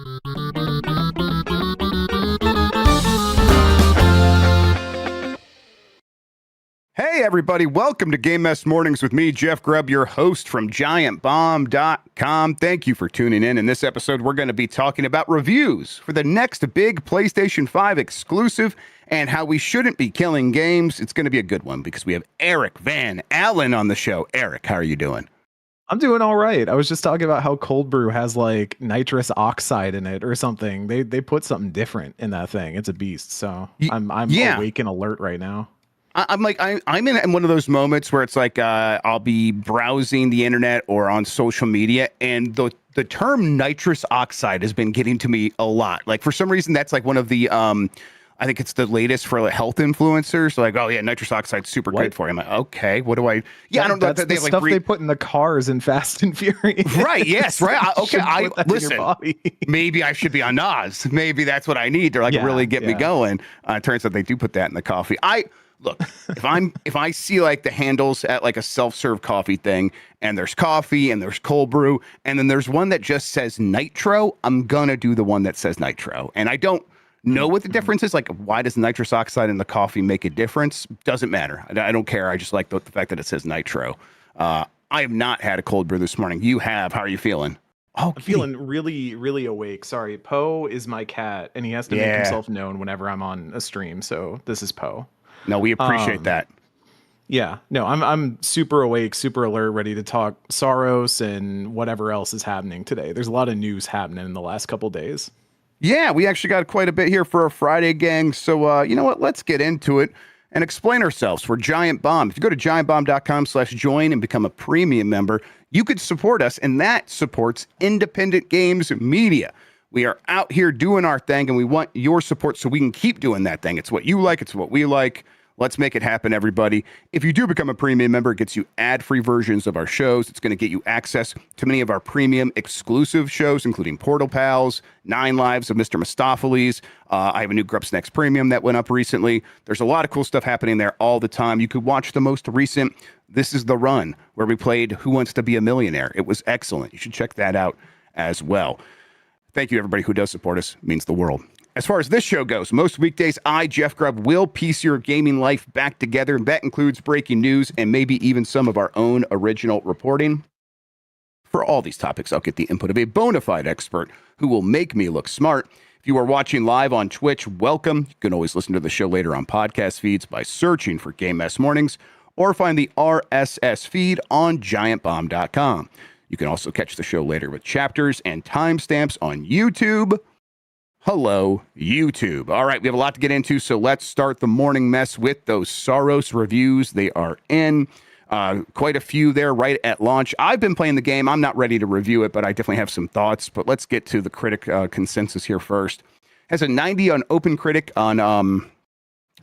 Hey everybody, welcome to Game Mess Mornings with me, Jeff Grubb, your host from giantbomb.com. Thank you for tuning in. In this episode, we're going to be talking about reviews for the next big PlayStation 5 exclusive and how we shouldn't be killing games. It's going to be a good one because we have Eric Van Allen on the show. Eric, how are you doing? I'm doing all right. I was just talking about how cold brew has like nitrous oxide in it or something. They put something different in that thing. It's a beast. So I'm awake and alert right now. I'm in one of those moments where it's like I'll be browsing the internet or on social media, and the term nitrous oxide has been getting to me a lot. Like for some reason, that's like one of the I think it's the latest for like health influencers. Like, oh yeah, nitrous oxide's super good for you. I'm like, okay, what do I? Yeah, I don't know. That's the stuff they put in the cars in Fast and Furious. Right? Yes. Right. Okay. Listen. Maybe I should be on Nas. Maybe that's what I need to like really get me going. Turns out they do put that in the coffee. Look, if I see like the handles at like a self-serve coffee thing and there's coffee and there's cold brew and then there's one that just says nitro, I'm gonna do the one that says nitro. And I don't know what the difference is. Like, why does nitrous oxide in the coffee make a difference? Doesn't matter. I don't care. I just like the fact that it says nitro. I have not had a cold brew this morning. You have. How are you feeling? Oh, I'm feeling really, really awake. Sorry, Poe is my cat, and he has to make himself known whenever I'm on a stream. So this is Poe. No, we appreciate that. Yeah, no, I'm super awake, super alert, ready to talk Saros and whatever else is happening today. There's a lot of news happening in the last couple days. Yeah, we actually got quite a bit here for a Friday, gang. So, you know what? Let's get into it and explain ourselves. We're Giant Bomb. If you go to giantbomb.com/join and become a premium member, you could support us, and that supports independent games media. We are out here doing our thing, and we want your support so we can keep doing that thing. It's what you like. It's what we like. Let's make it happen, everybody. If you do become a premium member, it gets you ad-free versions of our shows. It's going to get you access to many of our premium exclusive shows, including Portal Pals, 9 Lives of Mr. Mistopheles. I have a new Grubb Snacks Premium that went up recently. There's a lot of cool stuff happening there all the time. You could watch the most recent This Is the Run, where we played Who Wants to Be a Millionaire. It was excellent. You should check that out as well. Thank you, everybody who does support us. It means the world. As far as this show goes, most weekdays, I, Jeff Grubb, will piece your gaming life back together. And that includes breaking news and maybe even some of our own original reporting. For all these topics, I'll get the input of a bona fide expert who will make me look smart. If you are watching live on Twitch, welcome. You can always listen to the show later on podcast feeds by searching for Game Mess Mornings or find the RSS feed on giantbomb.com. You can also catch the show later with chapters and timestamps on YouTube. Hello, YouTube. All right, we have a lot to get into, so let's start the morning mess with those Saros reviews. They are in. Quite a few there right at launch. I've been playing the game. I'm not ready to review it, but I definitely have some thoughts. But let's get to the critic consensus here first. Has a 90 on OpenCritic. On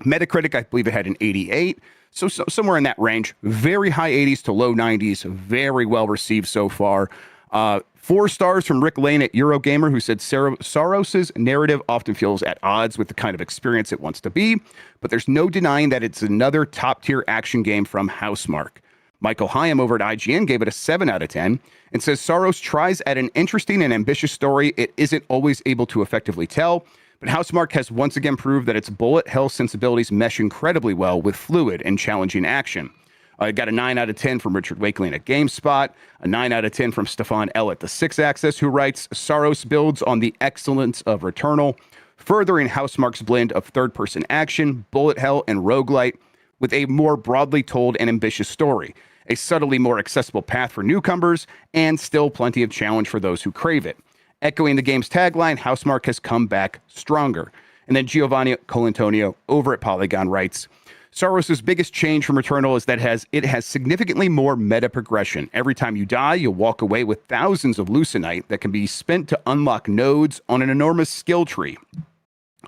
Metacritic, I believe it had an 88. So somewhere in that range. Very high 80s to low 90s. Very well received so far. 4 stars from Rick Lane at Eurogamer, who said Saros's narrative often feels at odds with the kind of experience it wants to be, but there's no denying that it's another top-tier action game from Housemarque. Michael Hyam over at IGN gave it a 7 out of 10 and says Saros tries at an interesting and ambitious story it isn't always able to effectively tell, but Housemarque has once again proved that its bullet hell sensibilities mesh incredibly well with fluid and challenging action. I got a 9 out of 10 from Richard Wakeling at GameSpot, a 9 out of 10 from Stefan L. at the 6 Axis, who writes, Saros builds on the excellence of Returnal, furthering Housemarque's blend of third-person action, bullet hell, and roguelite with a more broadly told and ambitious story, a subtly more accessible path for newcomers, and still plenty of challenge for those who crave it. Echoing the game's tagline, Housemarque has come back stronger. And then Giovanni Colantonio over at Polygon writes, Saros' biggest change from Returnal is that it has significantly more meta progression. Every time you die, you'll walk away with thousands of Lucenite that can be spent to unlock nodes on an enormous skill tree.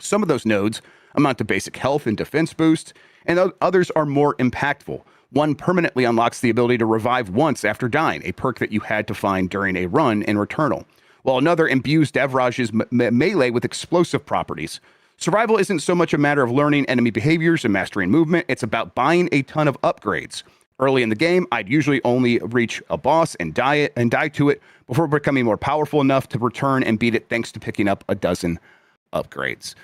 Some of those nodes amount to basic health and defense boosts, and others are more impactful. One permanently unlocks the ability to revive once after dying, a perk that you had to find during a run in Returnal, while another imbues Devrage's melee with explosive properties. Survival isn't so much a matter of learning enemy behaviors and mastering movement, it's about buying a ton of upgrades. Early in the game, I'd usually only reach a boss and die to it before becoming more powerful enough to return and beat it thanks to picking up a dozen upgrades.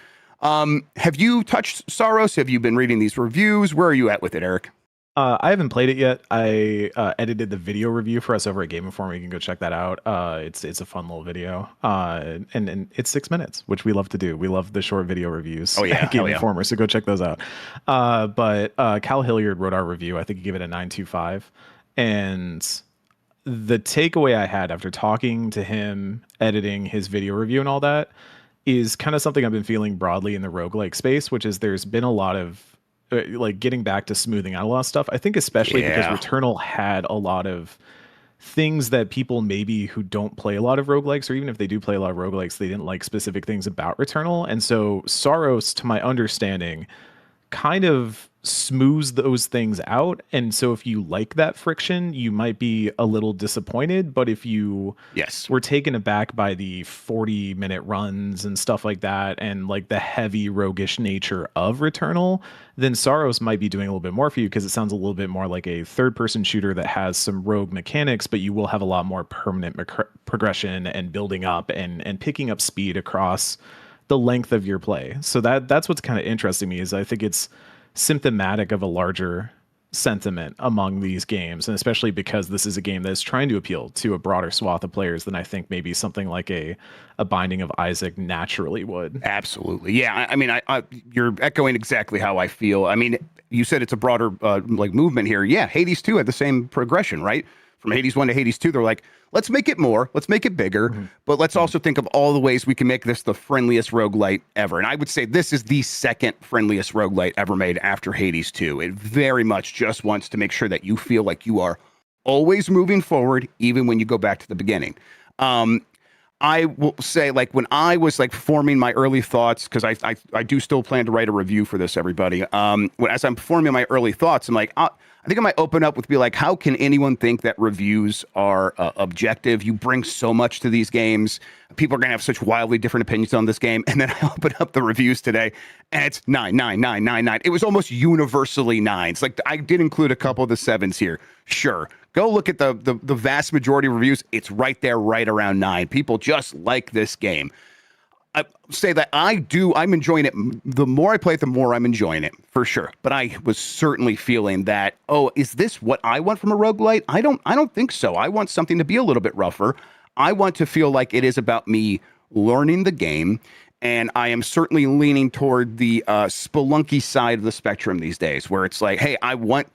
Have you touched Saros? Have you been reading these reviews? Where are you at with it, Eric? I haven't played it yet. I edited the video review for us over at Game Informer. You can go check that out. It's a fun little video. And it's 6 minutes, which we love to do. We love the short video reviews. Oh yeah, at Game Informer. So go check those out. But Cal Hilliard wrote our review. I think he gave it a 9.25. And the takeaway I had after talking to him, editing his video review and all that, is kind of something I've been feeling broadly in the roguelike space, which is there's been a lot of like getting back to smoothing out a lot of stuff. I think especially because Returnal had a lot of things that people maybe who don't play a lot of roguelikes, or even if they do play a lot of roguelikes, they didn't like specific things about Returnal. And so Saros, to my understanding, kind of smooths those things out. And so if you like that friction, you might be a little disappointed. But if you were taken aback by the 40-minute runs and stuff like that, and like the heavy roguish nature of Returnal, then Saros might be doing a little bit more for you, because it sounds a little bit more like a third-person shooter that has some rogue mechanics, but you will have a lot more permanent progression and building up and picking up speed across the length of your play. So that's what's kind of interesting me, is I think it's symptomatic of a larger sentiment among these games, and especially because this is a game that's trying to appeal to a broader swath of players than I think maybe something like a Binding of Isaac naturally would. Absolutely. Yeah. I mean, you're echoing exactly how I feel. I mean, you said it's a broader like movement here. Yeah. Hades 2 had the same progression, right? From Hades 1 to Hades 2, they're like, let's make it more, let's make it bigger, but let's also think of all the ways we can make this the friendliest roguelite ever. And I would say this is the second friendliest roguelite ever made after Hades 2. It very much just wants to make sure that you feel like you are always moving forward, even when you go back to the beginning. I will say, like, when I was like forming my early thoughts, because I do still plan to write a review for this, everybody. As I'm forming my early thoughts, I'm like, I think I might open up with be like, how can anyone think that reviews are objective? You bring so much to these games. People are going to have such wildly different opinions on this game. And then I open up the reviews today, and it's 9, 9, 9, 9, 9. It was almost universally 9s. Like, I did include a couple of the 7s here. Sure. Go look at the vast majority of reviews. It's right there, right around 9. People just like this game. I say that I'm enjoying it. The more I play it, the more I'm enjoying it, for sure. But I was certainly feeling that, is this what I want from a roguelite? I don't think so. I want something to be a little bit rougher. I want to feel like it is about me learning the game. And I am certainly leaning toward the Spelunky side of the spectrum these days, where it's like, hey, I want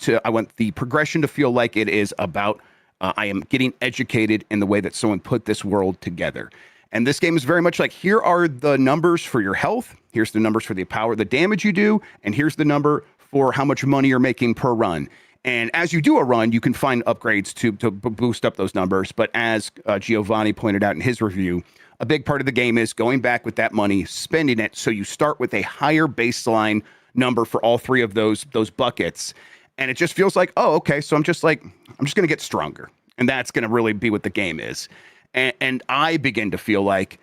the progression to feel like it is about I am getting educated in the way that someone put this world together. And this game is very much like, here are the numbers for your health, here's the numbers for the power, the damage you do, and here's the number for how much money you're making per run. And as you do a run, you can find upgrades to boost up those numbers. But as Giovanni pointed out in his review, a big part of the game is going back with that money, spending it, so you start with a higher baseline number for all three of those buckets. And it just feels like, okay, so I'm just going to get stronger. And that's going to really be what the game is. And I begin to feel like,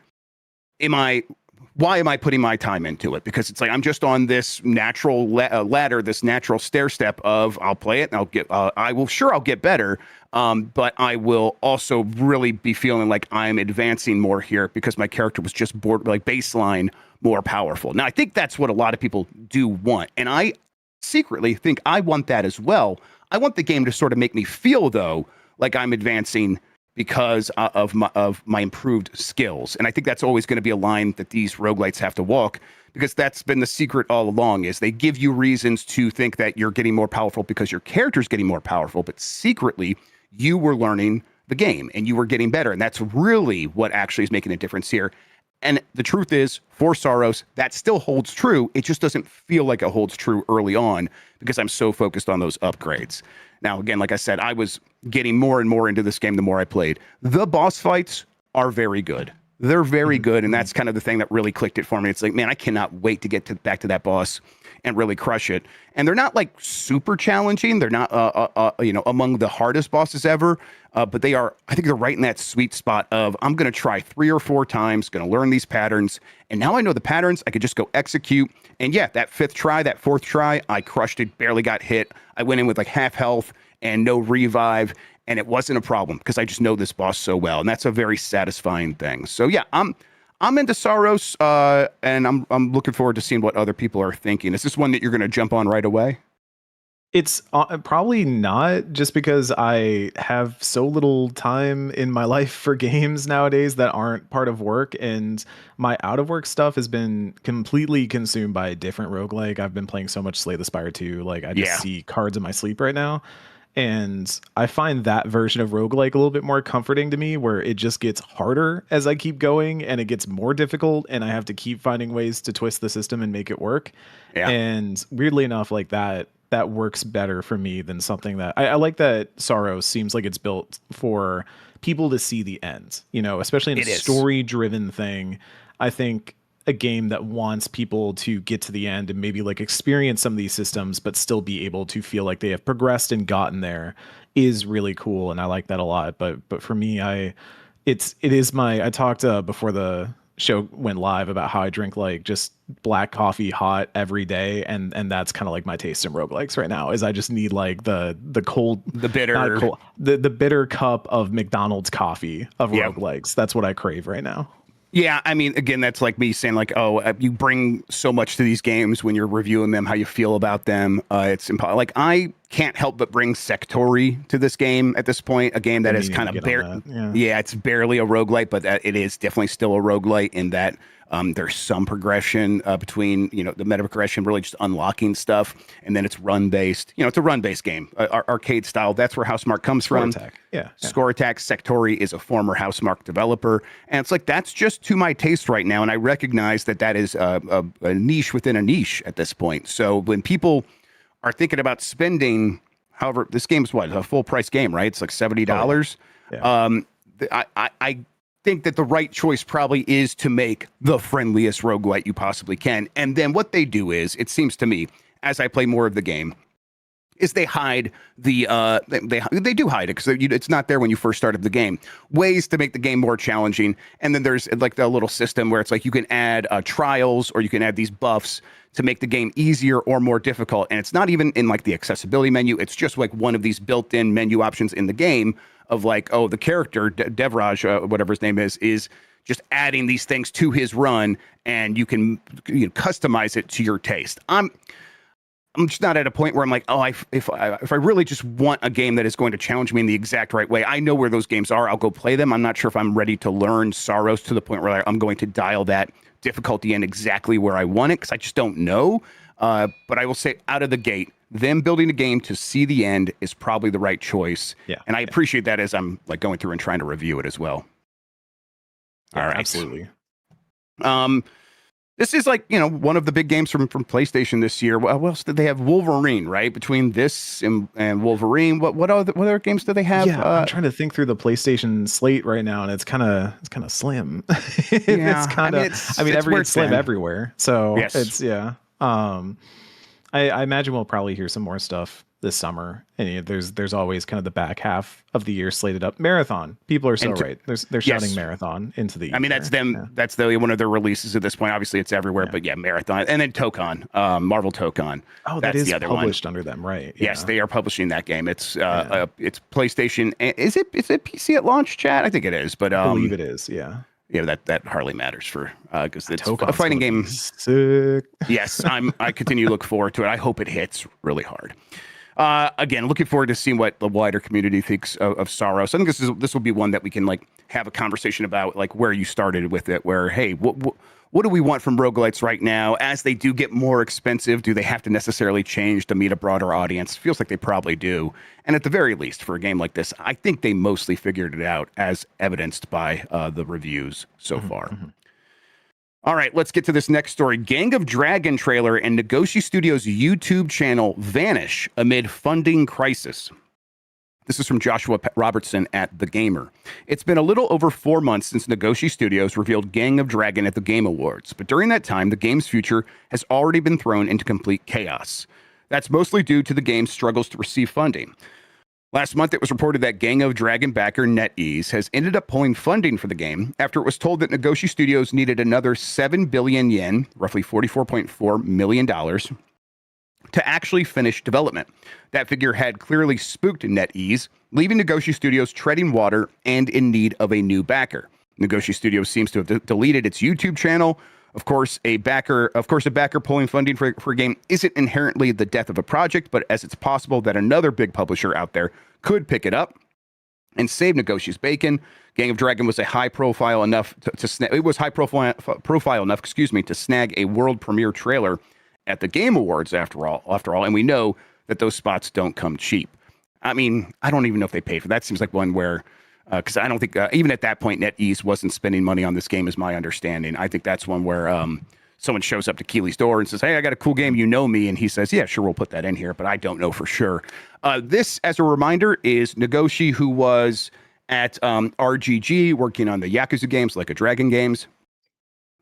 why am I putting my time into it? Because it's like, I'm just on this natural ladder, this natural stair step of, I'll play it and I'll get better. But I will also really be feeling like I'm advancing more here because my character was just baseline more powerful. Now, I think that's what a lot of people do want. And I secretly think I want that as well. I want the game to sort of make me feel, though, like I'm advancing because of my improved skills. And I think that's always going to be a line that these roguelites have to walk, because that's been the secret all along, is they give you reasons to think that you're getting more powerful because your character's getting more powerful, but secretly you were learning the game and you were getting better. And that's really what actually is making a difference here. And the truth is, for Saros, that still holds true. It just doesn't feel like it holds true early on because I'm so focused on those upgrades. Now, again, like I said, I was getting more and more into this game the more I played. The boss fights are very good. they're very good, and Mhm. that's kind of the thing that really clicked it for me. It's like, man, I cannot wait to get back to that boss and really crush it. And they're not like super challenging. They're not, among the hardest bosses ever. But they are. I think they're right in that sweet spot of I'm going to try 3 or 4 times, going to learn these patterns, and now I know the patterns. I could just go execute. And yeah, that 5th try, that 4th try, I crushed it. Barely got hit. I went in with like half health and no revive. And it wasn't a problem because I just know this boss so well, and that's a very satisfying thing. So yeah, I'm into Saros, and I'm looking forward to seeing what other people are thinking. Is this one that you're going to jump on right away? It's probably not, just because I have so little time in my life for games nowadays that aren't part of work, and my out of work stuff has been completely consumed by a different roguelike. I've been playing so much Slay the Spire 2, like I just Yeah, see cards in my sleep right now. And I find that version of roguelike a little bit more comforting to me, where it just gets harder as I keep going and it gets more difficult, and I have to keep finding ways to twist the system and make it work. yeah, And weirdly enough, like that works better for me than something that I like. That Saros seems like it's built for people to see the end, especially in a it is. story driven thing. I think a game that wants people to get to the end and maybe like experience some of these systems but still be able to feel like they have progressed and gotten there is really cool, and I like that a lot. But for me, I talked before the show went live about how I drink like just black coffee hot every day, and that's kind of like my taste in roguelikes right now. Is I just need like the cold, The not bitter. cold, the bitter cup of McDonald's coffee of Yeah. roguelikes. That's what I crave right now. Yeah, I mean, again, that's like me saying, like, oh, you bring so much to these games when you're reviewing them, how you feel about them. It's impossible. Like, I can't help but bring Sectory to this game at this point, a game that Been is meaning kind to of get on that. Yeah. yeah, it's barely a roguelite, but it is definitely still a roguelite in that there's some progression between, the meta progression, really just unlocking stuff, and then it's run based. It's a run based game, arcade style. That's where Housemarque comes Score from. attack. Yeah. Score Attack Sectory is a former Housemarque developer, and it's like that's just to my taste right now, and I recognize that is a niche within a niche at this point. So when people are thinking about spending, however, this game's what, a full price game, right? It's like $70. Oh, yeah. I think that the right choice probably is to make the friendliest roguelite you possibly can, and then what they do is, it seems to me, as I play more of the game, is they hide the they do hide it because it's not there when you first started the game. Ways to make the game more challenging, and then there's like the little system where it's like you can add trials, or you can add these buffs to make the game easier or more difficult. And it's not even in like the accessibility menu. It's just like one of these built-in menu options in the game of like, oh, the character Devraj, whatever his name is just adding these things to his run, and you can customize it to your taste. I'm just not at a point where I'm like, oh, if I really just want a game that is going to challenge me in the exact right way, I know where those games are. I'll go play them. I'm not sure if I'm ready to learn Saros to the point where I'm going to dial that difficulty in exactly where I want it, because I just don't know. But I will say, out of the gate, them building a game to see the end is probably the right choice. Yeah. And I appreciate that as I'm like going through and trying to review it as well. Yeah, All right. absolutely. This is like, one of the big games from PlayStation this year. What else did they have? Wolverine, right? Between this and Wolverine, what other games do they have? Yeah, I'm trying to think through the PlayStation slate right now, and it's kind of slim. Yeah, It's kind of. it's I mean, where it's slim been. everywhere. So Yes. it's yeah. I imagine we'll probably hear some more stuff this summer. And there's always kind of the back half of the year slated up. Marathon. People are so right. They're shouting Yes. Marathon into the. I mean, that's them. Yeah. That's one of their releases at this point. Obviously, it's everywhere, but yeah, Marathon, and then Tokon, Marvel Tokon. Oh, that's that is the other published one. under them, right? Yes, Yeah. they are publishing that game. It's it's PlayStation. Is it PC at launch, chat? I think it is, but I believe it is. Yeah. yeah, that hardly matters for because it's Tokon's a fighting gonna be game. Sick. Yes, I continue to look forward to it. I hope it hits really hard. Again, looking forward to seeing what the wider community thinks of Saros. I think this will be one that we can like have a conversation about, like where you started with it. Where, hey, what do we want from roguelites right now? As they do get more expensive, do they have to necessarily change to meet a broader audience? Feels like they probably do. And at the very least, for a game like this, I think they mostly figured it out, as evidenced by the reviews so far. Mm-hmm. All right, let's get to this next story. Gang of Dragon trailer and Nagoshi Studios' YouTube channel vanish amid funding crisis. This is from Joshua Robertson at The Gamer. It's been a little over 4 months since Nagoshi Studios revealed Gang of Dragon at the Game Awards, but during that time, the game's future has already been thrown into complete chaos. That's mostly due to the game's struggles to receive funding. Last month, it was reported that Gang of Dragon backer NetEase has ended up pulling funding for the game after it was told that Nagoshi Studios needed another 7 billion yen, roughly $44.4 million, to actually finish development. That figure had clearly spooked NetEase, leaving Nagoshi Studios treading water and in need of a new backer. Nagoshi Studios seems to have deleted its YouTube channel. Of course, a backer pulling funding for a game isn't inherently the death of a project, but as it's possible that another big publisher out there could pick it up and save Nagoshi's bacon. Gang of Dragon was high profile enough to snag a world premiere trailer at the Game Awards, after all, and we know that those spots don't come cheap. I mean, I don't even know if they paid for that. Seems like one where, because I don't think, even at that point, NetEase wasn't spending money on this game, is my understanding. I think that's one where someone shows up to Keeley's door and says, hey, I got a cool game, you know me, and he says, yeah, sure, we'll put that in here, but I don't know for sure. This, as a reminder, is Nagoshi, who was at RGG, working on the Yakuza games, like a Dragon games.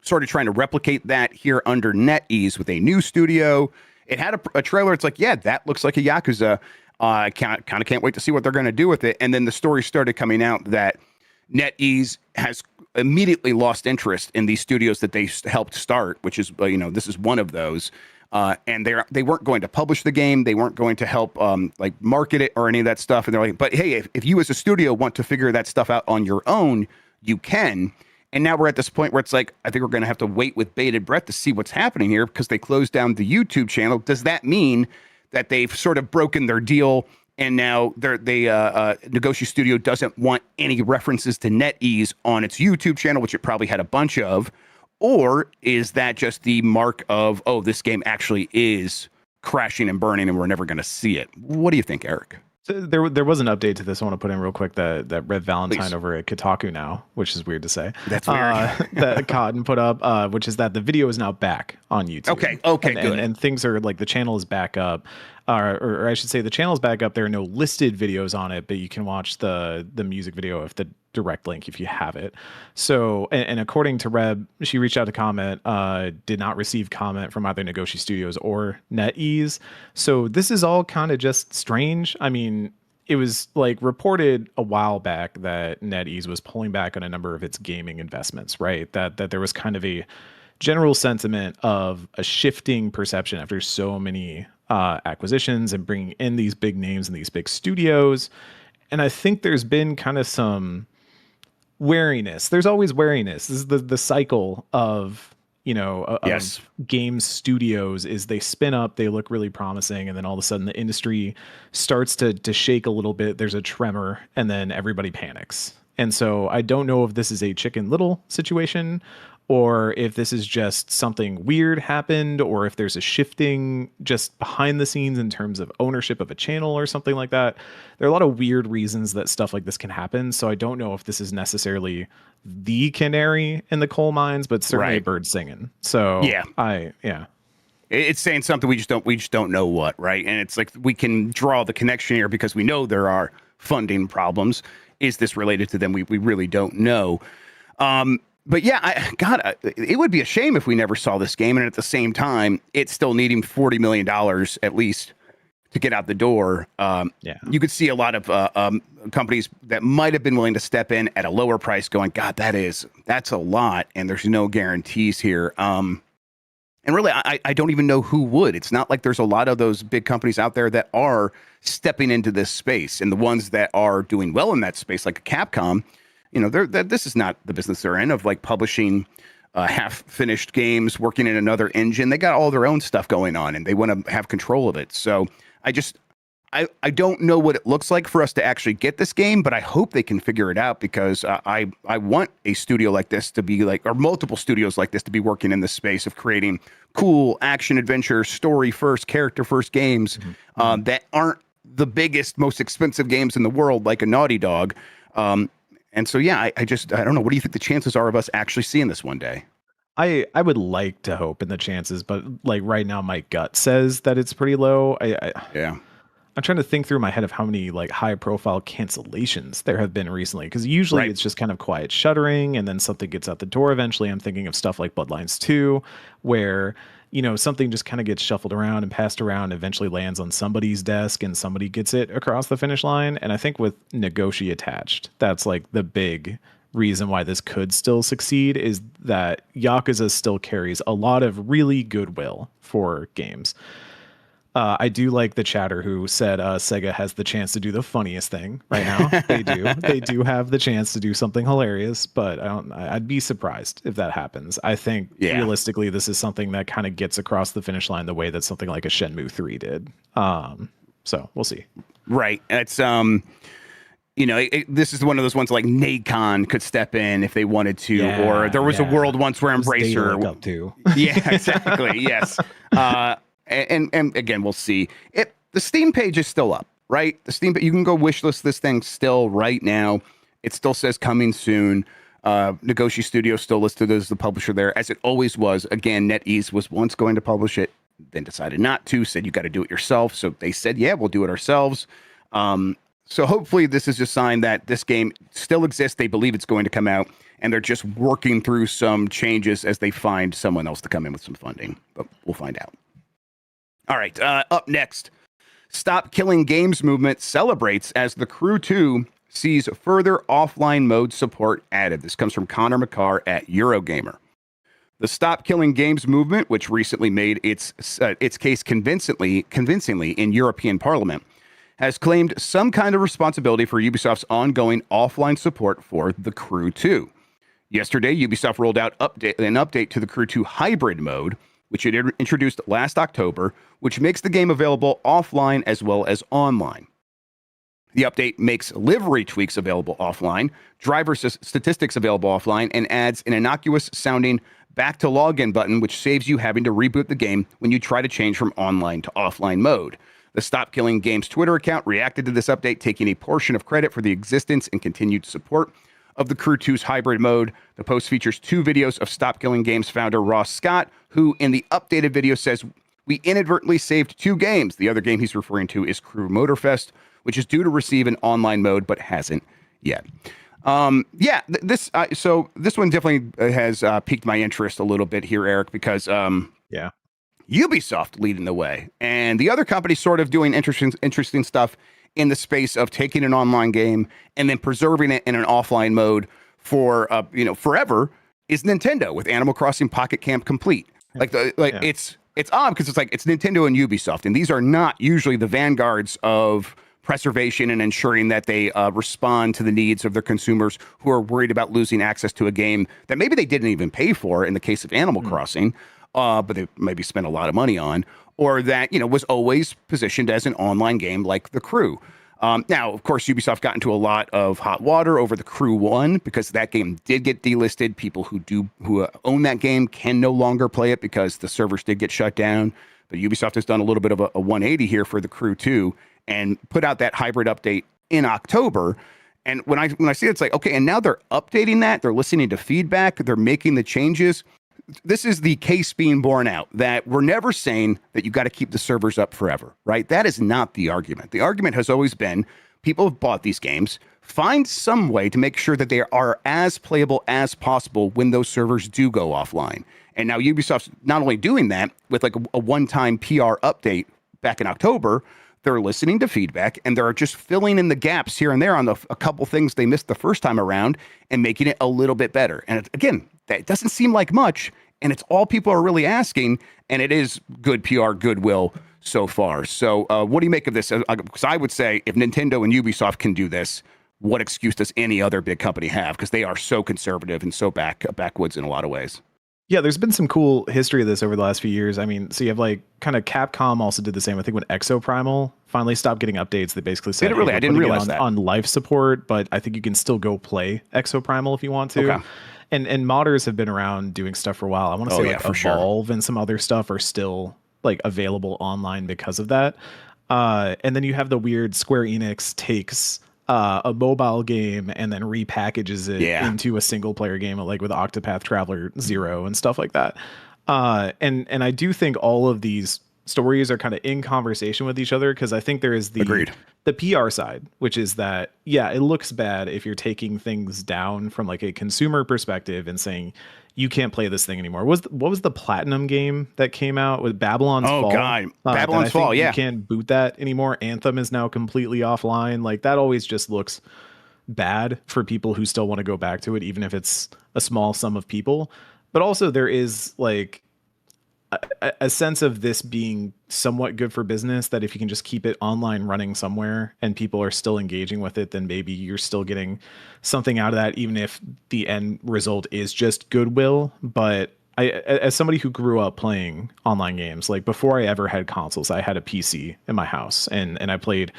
Sort of trying to replicate that here under NetEase with a new studio. It had a trailer. It's like, yeah, that looks like a Yakuza. I kind of can't wait to see what they're going to do with it. And then the story started coming out that NetEase has immediately lost interest in these studios that they helped start, which is, this is one of those. And they weren't going to publish the game. They weren't going to help like market it or any of that stuff. And they're like, but hey, if you as a studio want to figure that stuff out on your own, you can. And now we're at this point where it's like, I think we're going to have to wait with bated breath to see what's happening here because they closed down the YouTube channel. Does that mean that they've sort of broken their deal and now Nagoshi Studio doesn't want any references to NetEase on its YouTube channel, which it probably had a bunch of? Or is that just the mark of, oh, this game actually is crashing and burning and we're never going to see it? What do you think, Eric? So there was an update to this. I want to put in real quick that Red Valentine Please. over at Kotaku now, which is weird to say. That's weird. That Cotton put up, which is that the video is now back on YouTube. Okay, good. And things are like the channel is back up, or I should say the channel is back up. There are no listed videos on it, but you can watch the music video if the direct link if you have it. So, and according to Reb, she reached out to comment, did not receive comment from either Nagoshi Studios or NetEase. So this is all kind of just strange. I mean, it was like reported a while back that NetEase was pulling back on a number of its gaming investments, right? That there was kind of a general sentiment of a shifting perception after so many acquisitions and bringing in these big names and these big studios. And I think there's been kind of some wariness. There's always wariness. This is the cycle of, Yes. game studios is they spin up, they look really promising, and then all of a sudden the industry starts to shake a little bit. There's a tremor, and then everybody panics. And so I don't know if this is a Chicken Little situation or if this is just something weird happened, or if there's a shifting just behind the scenes in terms of ownership of a channel or something like that. There are a lot of weird reasons that stuff like this can happen. So I don't know if this is necessarily the canary in the coal mines, but certainly a bird singing. So it's saying something we just don't know what, right? And it's like we can draw the connection here because we know there are funding problems. Is this related to them? We really don't know. But yeah, it would be a shame if we never saw this game. And at the same time, it's still needing $40 million at least to get out the door. You could see a lot of companies that might have been willing to step in at a lower price going, God, that's a lot. And there's no guarantees here. And really, I don't even know who would. It's not like there's a lot of those big companies out there that are stepping into this space. And the ones that are doing well in that space, like Capcom, this is not the business they're in of like publishing half-finished games, working in another engine. They got all their own stuff going on, and they want to have control of it. So I don't know what it looks like for us to actually get this game, but I hope they can figure it out because I want a studio like this to be like, or multiple studios like this to be working in this space of creating cool action adventure, story first, character first games that aren't the biggest, most expensive games in the world, like a Naughty Dog. And so, yeah, I don't know. What do you think the chances are of us actually seeing this one day? I would like to hope in the chances, but like right now, my gut says that it's pretty low. I'm trying to think through my head of how many like high profile cancellations there have been recently, because usually Right. it's just kind of quiet shuttering and then something gets out the door eventually. I'm thinking of stuff like Bloodlines 2, where something just kind of gets shuffled around and passed around, eventually lands on somebody's desk and somebody gets it across the finish line. And I think with Nagoshi attached, that's like the big reason why this could still succeed, is that Yakuza still carries a lot of really goodwill for games. I do like the chatter who said Sega has the chance to do the funniest thing right now. They do. They do have the chance to do something hilarious, but I'd be surprised if that happens. I think realistically, this is something that kind of gets across the finish line the way that something like a Shenmue 3 did. So we'll see. Right. It's this is one of those ones like Nacon could step in if they wanted to, or there was a world once where Embracer up to. Yeah, exactly. Yes. And again, we'll see. The Steam page is still up, right? The Steam, you can go wishlist this thing still right now. It still says coming soon. Nagoshi Studio still listed as the publisher there, as it always was. Again, NetEase was once going to publish it, then decided not to, said you got to do it yourself. So they said, yeah, we'll do it ourselves. So hopefully this is a sign that this game still exists. They believe it's going to come out, and they're just working through some changes as they find someone else to come in with some funding. But we'll find out. All right, up next, Stop Killing Games movement celebrates as The Crew 2 sees further offline mode support added. This comes from Connor McCarr at Eurogamer. The Stop Killing Games movement, which recently made its case convincingly in European Parliament, has claimed some kind of responsibility for Ubisoft's ongoing offline support for The Crew 2. Yesterday, Ubisoft rolled out an update to The Crew 2 hybrid mode, which it introduced last October, which makes the game available offline as well as online. The update makes livery tweaks available offline, driver statistics available offline, and adds an innocuous-sounding back to login button, which saves you having to reboot the game when you try to change from online to offline mode. The Stop Killing Games Twitter account reacted to this update, taking a portion of credit for the existence and continued support of The Crew 2's hybrid mode. The post features 2 videos of Stop Killing Games founder Ross Scott, who in the updated video says, "We inadvertently saved 2 games. The other game he's referring to is Crew Motorfest, which is due to receive an online mode, but hasn't yet." This one definitely has piqued my interest a little bit here, Eric, because Ubisoft leading the way, and the other companies sort of doing interesting stuff in the space of taking an online game and then preserving it in an offline mode for forever is Nintendo with Animal Crossing Pocket Camp Complete. It's odd because it's like it's Nintendo and Ubisoft, and these are not usually the vanguards of preservation and ensuring that they respond to the needs of their consumers who are worried about losing access to a game that maybe they didn't even pay for in the case of Animal Crossing, but they maybe spent a lot of money on, or that, was always positioned as an online game like The Crew. Now, of course, Ubisoft got into a lot of hot water over The Crew 1 because that game did get delisted. People who own that game can no longer play it because the servers did get shut down. But Ubisoft has done a little bit of a 180 here for The Crew 2 and put out that hybrid update in October. And when I see it, it's like, okay, and now they're updating that. They're listening to feedback. They're making the changes. This is the case being borne out that we're never saying that you got to keep the servers up forever, right? That is not the argument. The argument has always been people have bought these games. Find some way to make sure that they are as playable as possible when those servers do go offline. And now Ubisoft's not only doing that with like a one-time PR update back in October, they're listening to feedback and they're just filling in the gaps here and there on a couple things they missed the first time around and making it a little bit better. And again, that doesn't seem like much, and it's all people are really asking, and it is good PR, goodwill so far. So what do you make of this? Because I would say if Nintendo and Ubisoft can do this, what excuse does any other big company have? Because they are so conservative and so backwoods in a lot of ways. Yeah, there's been some cool history of this over the last few years. I mean, so you have like kind of Capcom also did the same. I think when Exoprimal finally stopped getting updates, they basically said, I didn't realize that. On life support, but I think you can still go play Exoprimal if you want to. Okay. And modders have been around doing stuff for a while. I want to say Evolve and some other stuff are still like available online because of that. And then you have the weird Square Enix takes a mobile game and then repackages it into a single player game, like with Octopath Traveler 0 and stuff like that. And I do think all of these stories are kind of in conversation with each other, because I think there is Agreed. the PR side, which is that, yeah, it looks bad if you're taking things down from like a consumer perspective and saying you can't play this thing anymore. What was the Platinum game that came out with Babylon's Oh Fall? God, That Babylon's I think Fall. you Yeah, can't boot that anymore. Anthem is now completely offline. Like that always just looks bad for people who still want to go back to it, even if it's a small sum of people. But also there is like a sense of this being somewhat good for business, that if you can just keep it online running somewhere and people are still engaging with it, then maybe you're still getting something out of that, even if the end result is just goodwill. But as somebody who grew up playing online games, like before I ever had consoles, I had a PC in my house, and I played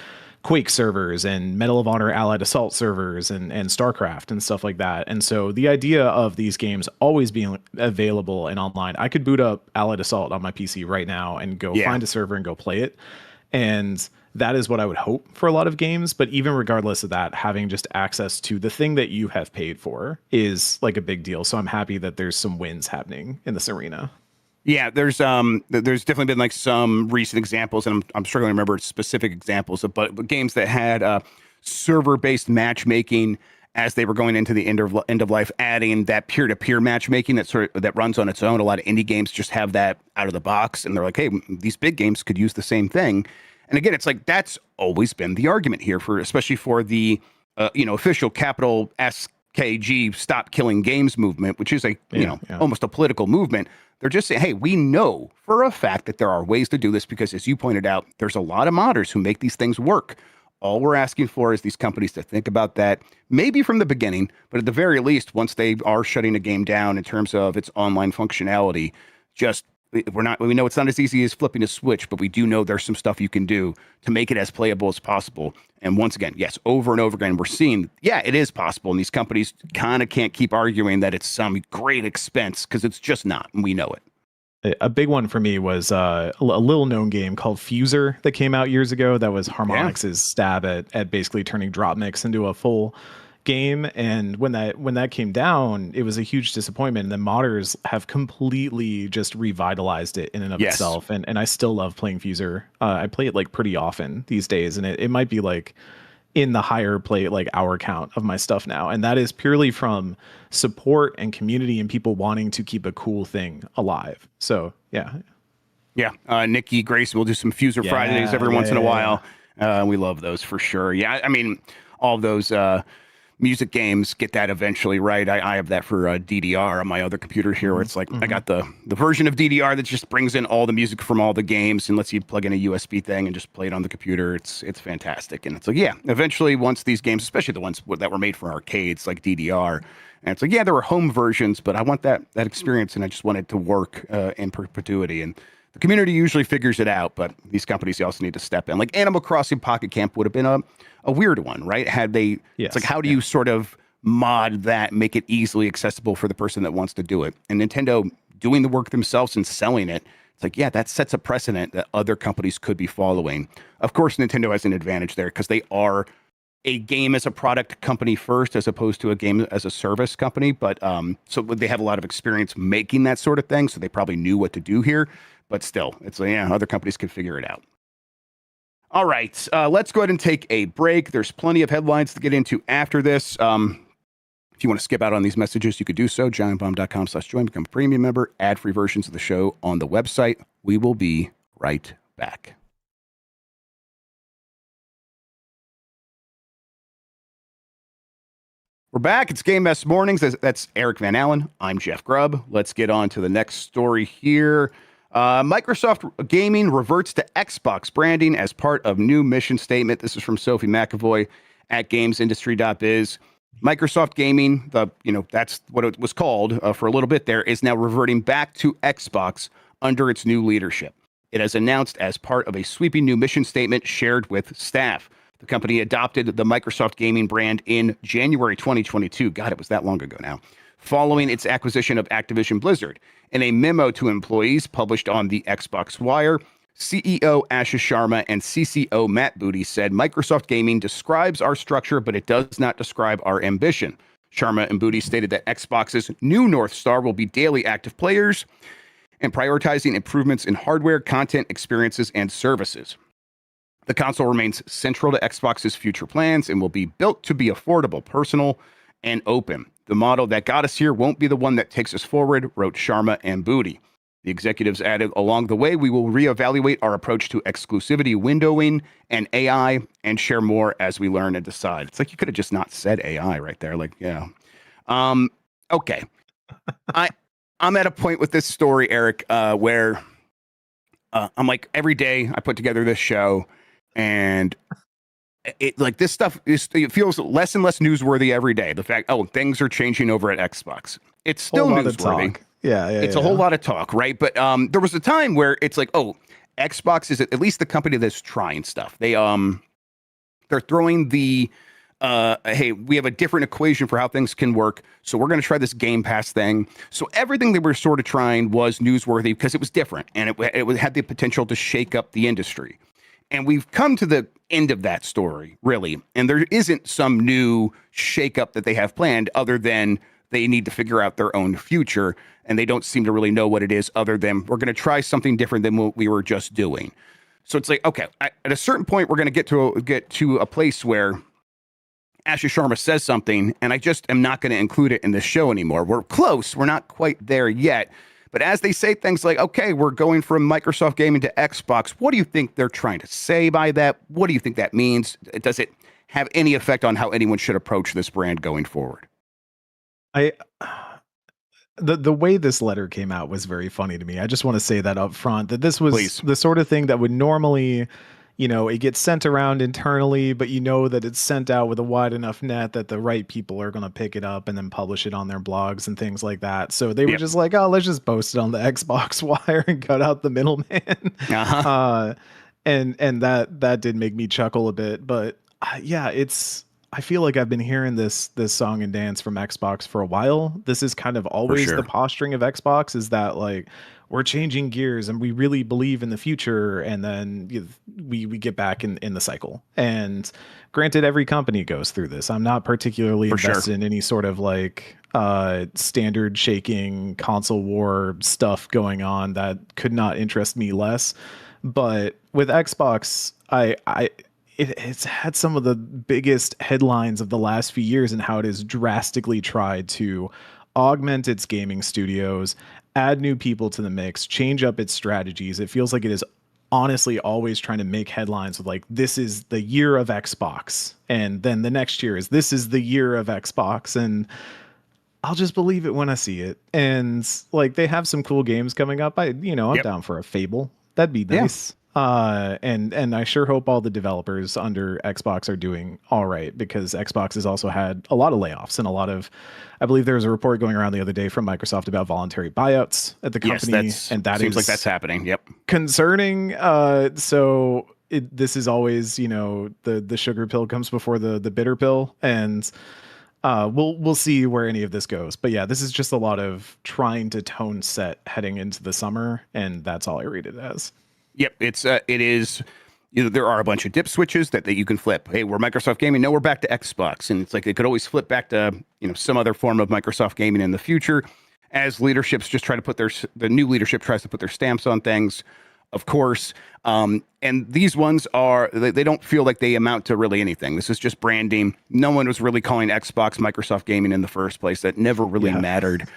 Quake servers and Medal of Honor Allied Assault servers and StarCraft and stuff like that. And so the idea of these games always being available and online, I could boot up Allied Assault on my PC right now and go find a server and go play it. And that is what I would hope for a lot of games. But even regardless of that, having just access to the thing that you have paid for is like a big deal. So I'm happy that there's some wins happening in this arena. yeah. There's definitely been like some recent examples, and I'm struggling to remember specific examples of, but games that had server-based matchmaking as they were going into the end of life, adding that peer-to-peer matchmaking that runs on its own. A lot of indie games just have that out of the box, and they're like, hey, these big games could use the same thing. And again, it's like that's always been the argument here for, especially for the official capital SKG Stop Killing Games movement, which is almost a political movement. They're just saying, hey, we know for a fact that there are ways to do this because, as you pointed out, there's a lot of modders who make these things work. All we're asking for is these companies to think about that, maybe from the beginning, but at the very least, once they are shutting a game down in terms of its online functionality, we know it's not as easy as flipping a switch, but we do know there's some stuff you can do to make it as playable as possible. And once again, yes, over and over again, we're seeing, yeah, it is possible. And these companies kind of can't keep arguing that it's some great expense, because it's just not. And we know it. A big one for me was a little known game called Fuser that came out years ago. That was Harmonix's stab at basically turning drop mix into a full game. And when that came down, it was a huge disappointment. And the modders have completely just revitalized it in and of itself. And I still love playing Fuser. I play it like pretty often these days, and it might be like in the higher play like hour count of my stuff now. And that is purely from support and community and people wanting to keep a cool thing alive. So yeah. Nikki Grayson will do some Fuser Fridays every once in a while. We love those for sure. Yeah, I mean, all those music games get that eventually, right? I have that for DDR on my other computer here, where it's like I got the version of DDR that just brings in all the music from all the games and lets you plug in a USB thing and just play it on the computer. It's fantastic. And it's like, yeah, eventually once these games, especially the ones that were made for arcades like DDR, and it's like, yeah, there were home versions, but I want that experience, and I just want it to work in perpetuity. And the community usually figures it out, but these companies also need to step in. Like Animal Crossing Pocket Camp would have been a weird one, right? Had they, it's like, how do you sort of mod that, make it easily accessible for the person that wants to do it? And Nintendo doing the work themselves and selling it, it's like, yeah, that sets a precedent that other companies could be following. Of course, Nintendo has an advantage there because they are a game as a product company first, as opposed to a game as a service company. But so they have a lot of experience making that sort of thing, so they probably knew what to do here. But still, it's like, yeah, other companies could figure it out. All right, let's go ahead and take a break. There's plenty of headlines to get into after this. If you want to skip out on these messages, you could do so. giantbomb.com/join, become a premium member, ad-free versions of the show on the website. We will be right back. We're back. It's Game Mess Mornings. That's Eric Van Allen. I'm Jeff Grubb. Let's get on to the next story here. Microsoft Gaming reverts to Xbox branding as part of new mission statement. This is from Sophie McAvoy at gamesindustry.biz. Microsoft Gaming, that's what it was called for a little bit there, is now reverting back to Xbox under its new leadership. It has announced as part of a sweeping new mission statement shared with staff. The company adopted the Microsoft Gaming brand in January 2022. God, it was that long ago now. Following its acquisition of Activision Blizzard. In a memo to employees published on the Xbox Wire, CEO Ashish Sharma and CCO Matt Booty said, Microsoft Gaming describes our structure, but it does not describe our ambition. Sharma and Booty stated that Xbox's new North Star will be daily active players and prioritizing improvements in hardware, content, experiences, and services. The console remains central to Xbox's future plans and will be built to be affordable, personal, and open. The model that got us here won't be the one that takes us forward, wrote Sharma and Booty. The executives added, along the way, we will reevaluate our approach to exclusivity windowing and AI and share more as we learn and decide. It's like you could have just not said AI right there. Like, yeah. Okay. I'm at a point with this story, Eric, where I'm like, every day I put together this show, and it like this stuff it feels less and less newsworthy every day. The fact, things are changing over at Xbox. It's still newsworthy. It's a whole lot of talk, right? But there was a time where it's like, Xbox is at least the company that's trying stuff. They're throwing the hey, we have a different equation for how things can work, so we're going to try this Game Pass thing. So everything they were sort of trying was newsworthy because it was different, and it had the potential to shake up the industry. And we've come to the end of that story, really. And there isn't some new shakeup that they have planned other than they need to figure out their own future. And they don't seem to really know what it is other than we're going to try something different than what we were just doing. So it's like, okay, at a certain point, we're going to get to a place where Ashish Sharma says something, and I just am not going to include it in this show anymore. We're close. We're not quite there yet. But as they say things like, okay, we're going from Microsoft Gaming to Xbox, what do you think they're trying to say by that? What do you think that means? Does it have any effect on how anyone should approach this brand going forward? The way this letter came out was very funny to me. I just want to say that up front, that this was the sort of thing that would normally, it gets sent around internally, but that it's sent out with a wide enough net that the right people are going to pick it up and then publish it on their blogs and things like that. So they were just like, let's just post it on the Xbox wire and cut out the middleman. And that did make me chuckle a bit. But I feel like I've been hearing this song and dance from Xbox for a while. This is kind of always the posturing of Xbox, is that like, we're changing gears and we really believe in the future, and then we get back in the cycle. And granted, every company goes through this. I'm not particularly invested in any sort of like standard shaking console war stuff going on. That could not interest me less. But with Xbox, it's had some of the biggest headlines of the last few years, and how it has drastically tried to augment its gaming studios, add new people to the mix, change up its strategies. It feels like it is honestly always trying to make headlines with like, this is the year of Xbox. And then the next year is, this is the year of Xbox. And I'll just believe it when I see it. And like, they have some cool games coming up. I'm down for a Fable. That'd be nice. And I sure hope all the developers under Xbox are doing all right, because Xbox has also had a lot of layoffs and I believe there was a report going around the other day from Microsoft about voluntary buyouts at the company. And that seems like that's happening. Yep. Concerning. So this is always, the sugar pill comes before the bitter pill, and we'll see where any of this goes. But yeah, this is just a lot of trying to tone set heading into the summer, and that's all I read it as. Yep, it is. There are a bunch of dip switches that you can flip. Hey, we're Microsoft Gaming. No, we're back to Xbox, and it's like it could always flip back to some other form of Microsoft Gaming in the future, as leaderships just try to put the new leadership tries to put their stamps on things, of course. And these ones they don't feel like they amount to really anything. This is just branding. No one was really calling Xbox Microsoft Gaming in the first place. That never really mattered.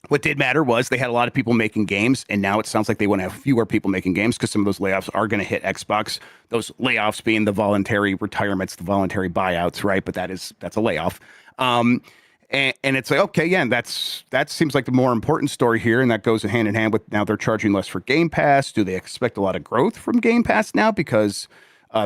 What did matter was they had a lot of people making games, and now it sounds like they want to have fewer people making games because some of those layoffs are going to hit Xbox. Those layoffs being the voluntary retirements, the voluntary buyouts, right? But that's a layoff. And it's like, okay, yeah, that seems like the more important story here, and that goes hand in hand with now they're charging less for Game Pass. Do they expect a lot of growth from Game Pass now because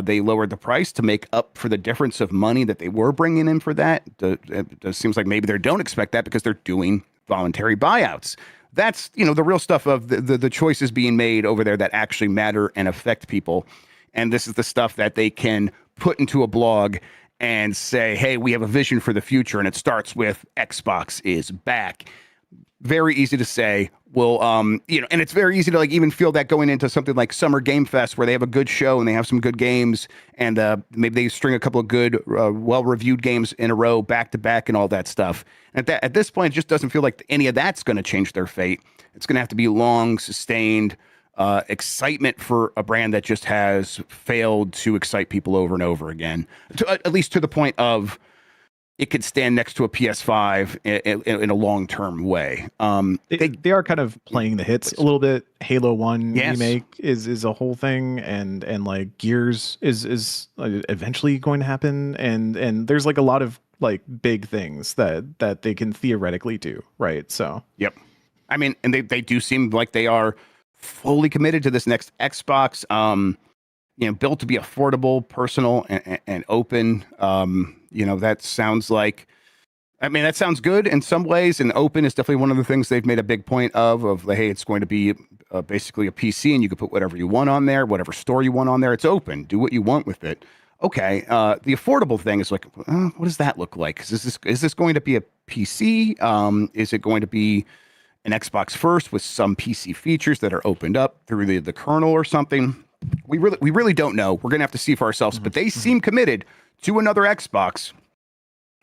they lowered the price to make up for the difference of money that they were bringing in for that? It seems like maybe they don't expect that because they're doing voluntary buyouts. That's the real stuff of the choices being made over there that actually matter and affect people. And this is the stuff that they can put into a blog and say, hey, we have a vision for the future, and it starts with Xbox is back. very easy to say. Will and it's very easy to like even feel that going into something like Summer Game Fest, where they have a good show and they have some good games, and maybe they string a couple of good, well-reviewed games in a row, back to back, and all that stuff. And at this point, it just doesn't feel like any of that's going to change their fate. It's going to have to be long, sustained excitement for a brand that just has failed to excite people over and over again, at least to the point of it could stand next to a PS5 in a long-term way. They are kind of playing the hits a little bit. Halo 1 Yes. remake is a whole thing, and like Gears is eventually going to happen, and there's like a lot of like big things that they can theoretically do, right? So Yep. I mean, and they do seem like they are fully committed to this next Xbox. Built to be affordable, personal, and open. That sounds like, that sounds good in some ways, and open is definitely one of the things they've made a big point of hey, it's going to be basically a PC, and you can put whatever you want on there, whatever store you want on there. It's open. Do what you want with it. Okay. The affordable thing is like, what does that look like? Is this going to be a PC? Is it going to be an Xbox first with some PC features that are opened up through the kernel or something? We really don't know. We're gonna have to see for ourselves. But they seem committed to another Xbox.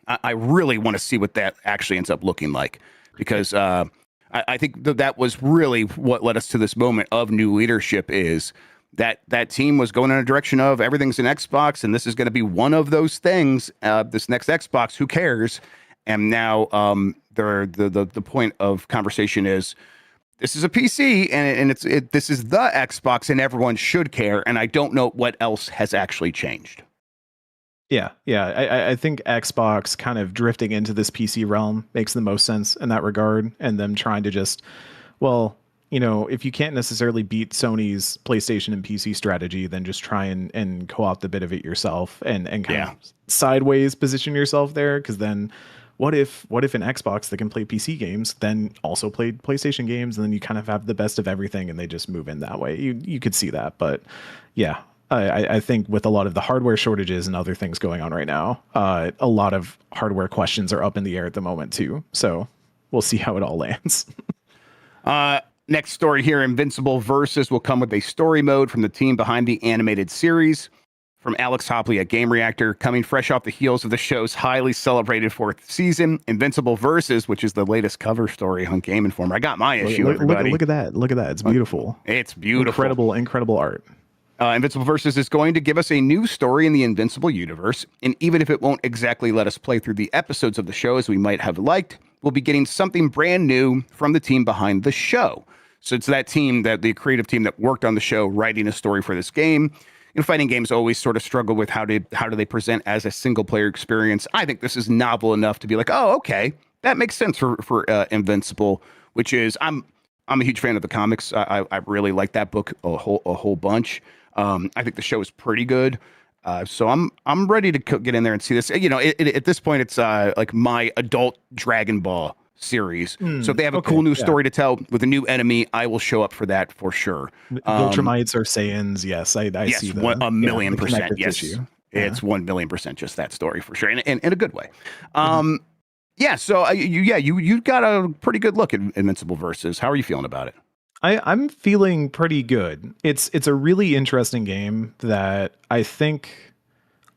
I really want to see what that actually ends up looking like, because I think that was really what led us to this moment of new leadership. Is that team was going in a direction of everything's an Xbox, and this is going to be one of those things. This next Xbox, who cares? And now the point of conversation is, this is a PC, and this is the Xbox, and everyone should care. And I don't know what else has actually changed. Yeah. I think Xbox kind of drifting into this PC realm makes the most sense in that regard, and them trying to just, if you can't necessarily beat Sony's PlayStation and PC strategy, then just try and co-opt a bit of it yourself, and kind of sideways position yourself there, because then. What if an Xbox that can play PC games then also played PlayStation games, and then you kind of have the best of everything, and they just move in that way? You could see that, but yeah, I think with a lot of the hardware shortages and other things going on right now, a lot of hardware questions are up in the air at the moment too. So we'll see how it all lands. Next story here: Invincible Versus will come with a story mode from the team behind the animated series. From Alex Hopley at Game Reactor, coming fresh off the heels of the show's highly celebrated fourth season, Invincible Versus, which is the latest cover story on Game Informer. I got my issue, everybody. Look at that. Look at that. It's beautiful. It's beautiful. Incredible art. Invincible Versus is going to give us a new story in the Invincible universe, and even if it won't exactly let us play through the episodes of the show as we might have liked, we'll be getting something brand new from the team behind the show. So it's that team, the creative team that worked on the show, writing a story for this game. Fighting games always sort of struggle with how do they present as a single player experience. I think this is novel enough to be like, oh, okay, that makes sense for Invincible, which is I'm a huge fan of the comics. I really like that book a whole bunch. I think the show is pretty good. So I'm ready to get in there and see this. At this point, it's like my adult Dragon Ball series. So if they have a cool new story to tell with a new enemy, I will show up for that for sure. Viltrumites or Saiyans, yes, I see that. 1,000,000%. Yes, issue. It's 1,000,000% just that story for sure, and in a good way. So you got a pretty good look at Invincible Versus. How are you feeling about it? I'm feeling pretty good. It's a really interesting game that I think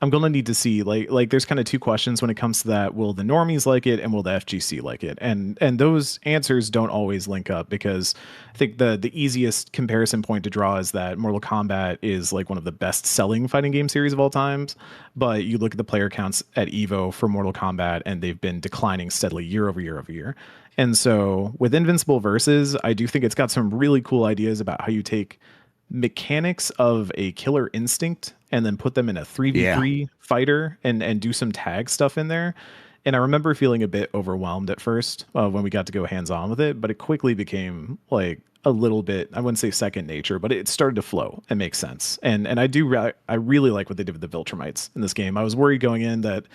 I'm going to need to see. Like there's kind of two questions when it comes to that. Will the normies like it, and will the FGC like it? And those answers don't always link up, because I think the easiest comparison point to draw is that Mortal Kombat is like one of the best selling fighting game series of all times. But you look at the player counts at Evo for Mortal Kombat, and they've been declining steadily year over year. And so with Invincible Versus, I do think it's got some really cool ideas about how you take mechanics of a Killer Instinct and then put them in a 3v3 fighter and do some tag stuff in there. And I remember feeling a bit overwhelmed at first when we got to go hands-on with it, but it quickly became like a little bit, I wouldn't say second nature, but it started to flow and make sense. And I really like what they did with the Viltrumites in this game. I was worried going in that it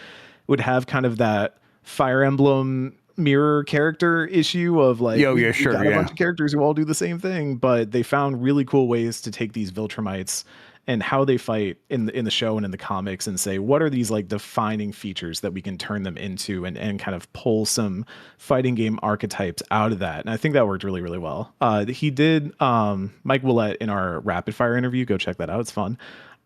would have kind of that Fire Emblem mirror character issue of like, a bunch of characters who all do the same thing, but they found really cool ways to take these Viltrumites and how they fight in the show and in the comics, and say what are these like defining features that we can turn them into, and kind of pull some fighting game archetypes out of that. And I think that worked really, really well. He did Mike Willett in our rapid fire interview. Go check that out. It's fun.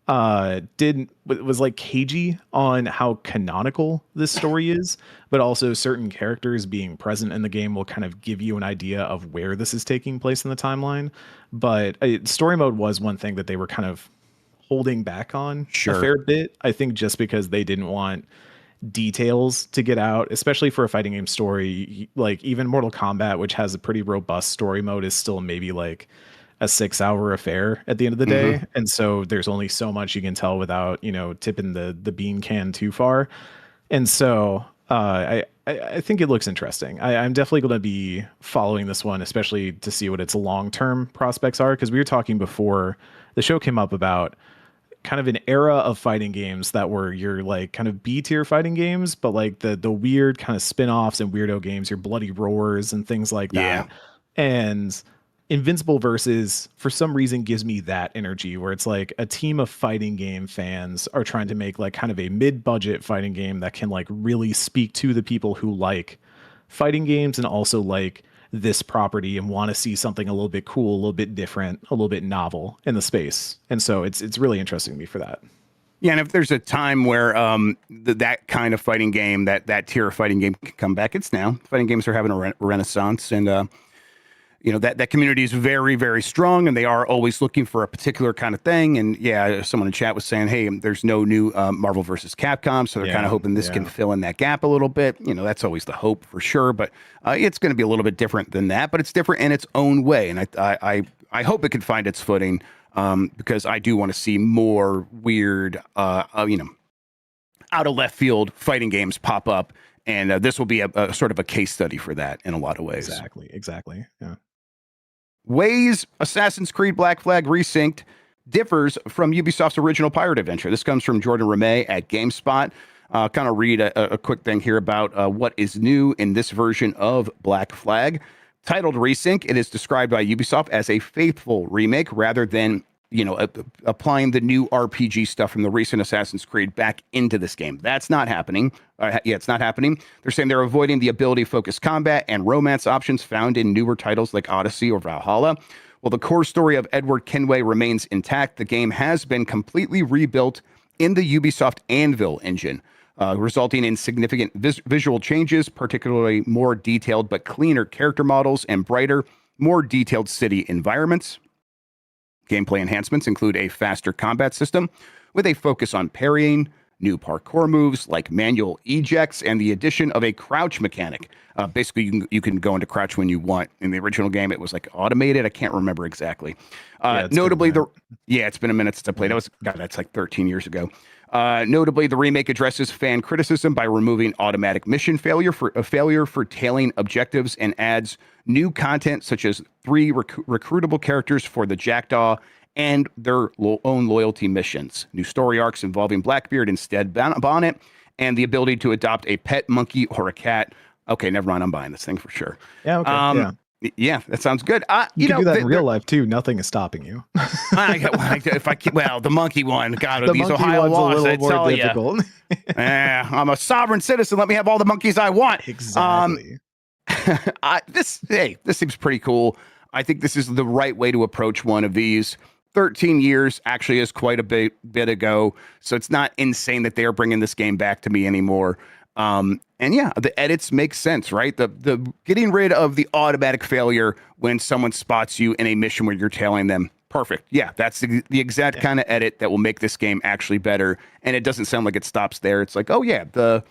Was like cagey on how canonical this story is, but also certain characters being present in the game will kind of give you an idea of where this is taking place in the timeline. But story mode was one thing that they were kind of holding back on a fair bit, I think, just because they didn't want details to get out, especially for a fighting game story. Like even Mortal Kombat, which has a pretty robust story mode, is still maybe like a 6-hour affair at the end of the day. And so there's only so much you can tell without, tipping the bean can too far. And so I think it looks interesting. I'm definitely going to be following this one, especially to see what its long-term prospects are. Because we were talking before the show came up about kind of an era of fighting games that were your like kind of B-tier fighting games, but like the weird kind of spin-offs and weirdo games, your Bloody Roars and things like that. And Invincible Versus, for some reason, gives me that energy where it's like a team of fighting game fans are trying to make like kind of a mid-budget fighting game that can like really speak to the people who like fighting games and also like this property and want to see something a little bit cool, a little bit different, a little bit novel in the space. And so it's really interesting to me for that. Yeah, and if there's a time where that kind of fighting game, that tier of fighting game can come back, it's now. Fighting games are having a renaissance, and that community is very, very strong, and they are always looking for a particular kind of thing. And yeah, someone in chat was saying, hey, there's no new Marvel versus Capcom, so they're kind of hoping this can fill in that gap a little bit. That's always the hope for sure, but it's going to be a little bit different than that, but it's different in its own way. And I hope it can find its footing, because I do want to see more weird, out of left field fighting games pop up. And this will be a sort of a case study for that in a lot of ways. Exactly. Yeah. Ways Assassin's Creed Black Flag Resynced differs from Ubisoft's original pirate adventure. This comes from Jordan Ramey at GameSpot. Kind of read a quick thing here about what is new in this version of Black Flag. Titled Resync, it is described by Ubisoft as a faithful remake rather than applying the new RPG stuff from the recent Assassin's Creed back into this game. That's not happening. It's not happening. They're saying they're avoiding the ability-focused combat and romance options found in newer titles like Odyssey or Valhalla. While the core story of Edward Kenway remains intact, the game has been completely rebuilt in the Ubisoft Anvil engine, resulting in significant visual changes, particularly more detailed but cleaner character models and brighter, more detailed city environments. Gameplay enhancements include a faster combat system with a focus on parrying, new parkour moves like manual ejects, and the addition of a crouch mechanic. Basically, you can go into crouch when you want. In the original game, it was like automated. I can't remember exactly. Notably, it's been a minute since I played. That's like 13 years ago. Notably, the remake addresses fan criticism by removing automatic mission failure for tailing objectives and adds new content such as 3 recruitable characters for the Jackdaw and their own loyalty missions, new story arcs involving Blackbeard instead Bonnet, and the ability to adopt a pet monkey or a cat. Okay, never mind. I'm buying this thing for sure. Yeah, okay. Yeah, that sounds good. You can do that in real life too. Nothing is stopping you. The monkey one, God, these Ohio laws, I tell you. I'm a sovereign citizen. Let me have all the monkeys I want. Exactly. This seems pretty cool. I think this is the right way to approach one of these. 13 years actually is quite a bit ago, so it's not insane that they are bringing this game back to me anymore. And yeah, the edits make sense, right? The getting rid of the automatic failure when someone spots you in a mission where you're tailing them. Perfect. Yeah, that's the exact kind of edit that will make this game actually better. And it doesn't sound like it stops there. It's like, oh yeah, the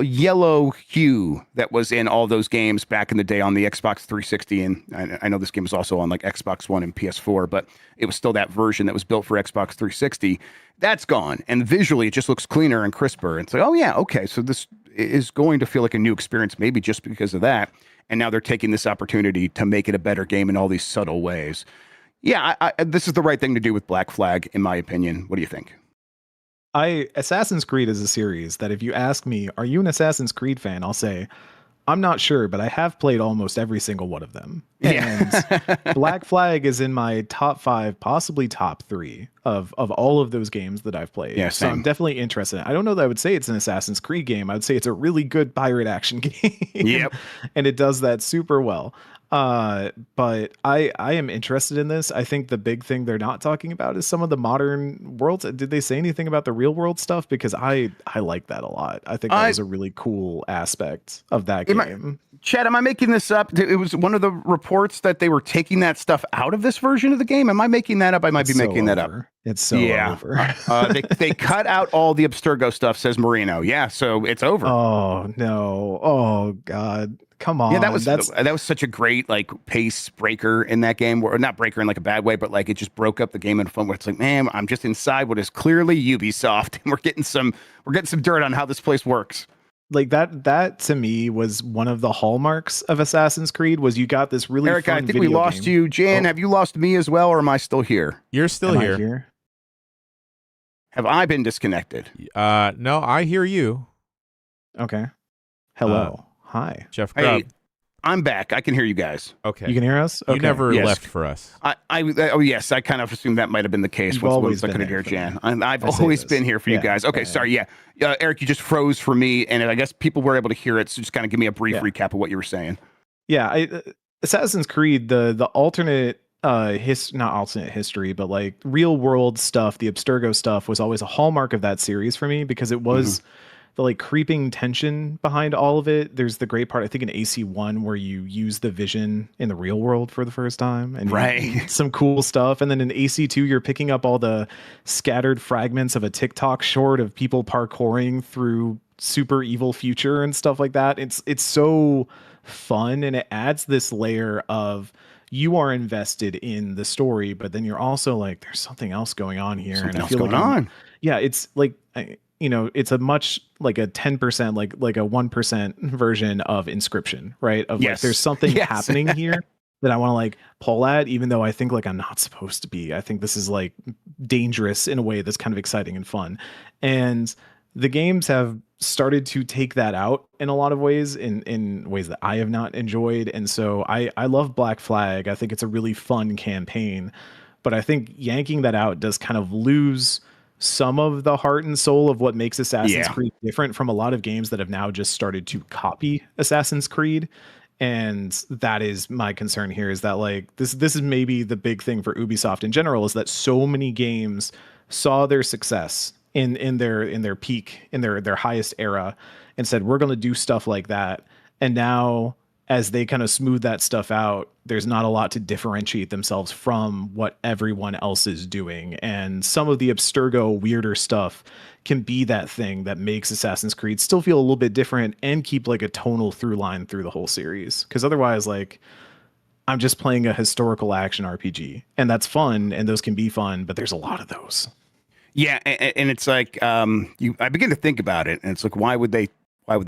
yellow hue that was in all those games back in the day on the Xbox 360, and I know this game was also on like Xbox One and PS4, but it was still that version that was built for Xbox 360. That's gone, and visually it just looks cleaner and crisper. And it's like, oh yeah, okay, so this is going to feel like a new experience, maybe just because of that. And now they're taking this opportunity to make it a better game in all these subtle ways. Yeah, this is the right thing to do with Black Flag, in my opinion. What do you think? Assassin's Creed is a series that if you ask me, are you an Assassin's Creed fan? I'll say, I'm not sure, but I have played almost every single one of them. And Yeah. Black Flag is in my top 5, possibly top 3 of all of those games that I've played. Yeah, So I'm same. definitely interested. I don't know that I would say it's an Assassin's Creed game. I would say it's a really good pirate action game. Yep. And it does that super well. But I am interested in this. I think the big thing they're not talking about is some of the modern worlds. Did they say anything about the real world stuff? Because I like that a lot. I think that I was a really cool aspect of that am I, game. Chad, am I making this up? It was one of the reports that they were taking that stuff out of this version of the game. Am I making that up? I might be It's so making that up. over. It's so Yeah. over. They cut out all the Abstergo stuff, says Marino. Yeah, so it's over. Oh no. Oh God. Come on. Yeah, that was such a great like pace breaker in that game, or not breaker in like a bad way, but like it just broke up the game in fun where it's like, man, I'm just inside what is clearly Ubisoft, and we're getting some dirt on how this place works. like that to me was one of the hallmarks of Assassin's Creed was you got this really Eric, fun I think we video lost game. you. Jan, Oh. have you lost me as well, or am I still here? You're still Am I here. here? Have I been disconnected? No, I hear you, Okay. Hello. Hi. Jeff Grubb. Hey, I'm back. I can hear you guys. Okay. You can hear us? Okay. You never Yes. left for us. Oh yes, I kind of assumed that might have been the case. You've Once always I been couldn't there hear for Jan. me. I've I say always this. been here for you Yeah, guys. Okay, yeah. sorry. Yeah, Eric, you just froze for me, and I guess people were able to hear it. So just kind of give me a brief Yeah. recap of what you were saying. Yeah, Assassin's Creed, the alternate not alternate history, but like real world stuff, the Abstergo stuff was always a hallmark of that series for me because it was the like creeping tension behind all of it. There's the great part, I think, in AC1 where you use the vision in the real world for the first time, and Right. some cool stuff. And then in AC2, you're picking up all the scattered fragments of a TikTok short of people parkouring through super evil future and stuff like that. It's so fun, and it adds this layer of you are invested in the story, but then you're also like, there's something else going on here. Something and I else feel going like on. yeah, it's like it's a much like a 10%, like a 1% version of Inscription, right? Of like Yes. there's something Yes. happening here that I want to like pull at, even though I think like I'm not supposed to be. I think this is like dangerous in a way that's kind of exciting and fun. And the games have started to take that out in a lot of ways, in ways that I have not enjoyed. And so I love Black Flag. I think it's a really fun campaign, but I think yanking that out does kind of lose some of the heart and soul of what makes Assassin's Yeah. Creed different from a lot of games that have now just started to copy Assassin's Creed. And that is my concern here, is that like this is maybe the big thing for Ubisoft in general, is that so many games saw their success in their peak, in their highest era, and said, we're going to do stuff like that. And now as they kind of smooth that stuff out, there's not a lot to differentiate themselves from what everyone else is doing. And some of the Abstergo weirder stuff can be that thing that makes Assassin's Creed still feel a little bit different and keep like a tonal through line through the whole series. Because otherwise, like, I'm just playing a historical action RPG, and that's fun, and those can be fun, but there's a lot of those. Yeah, and it's like I begin to think about it, and it's like, why would they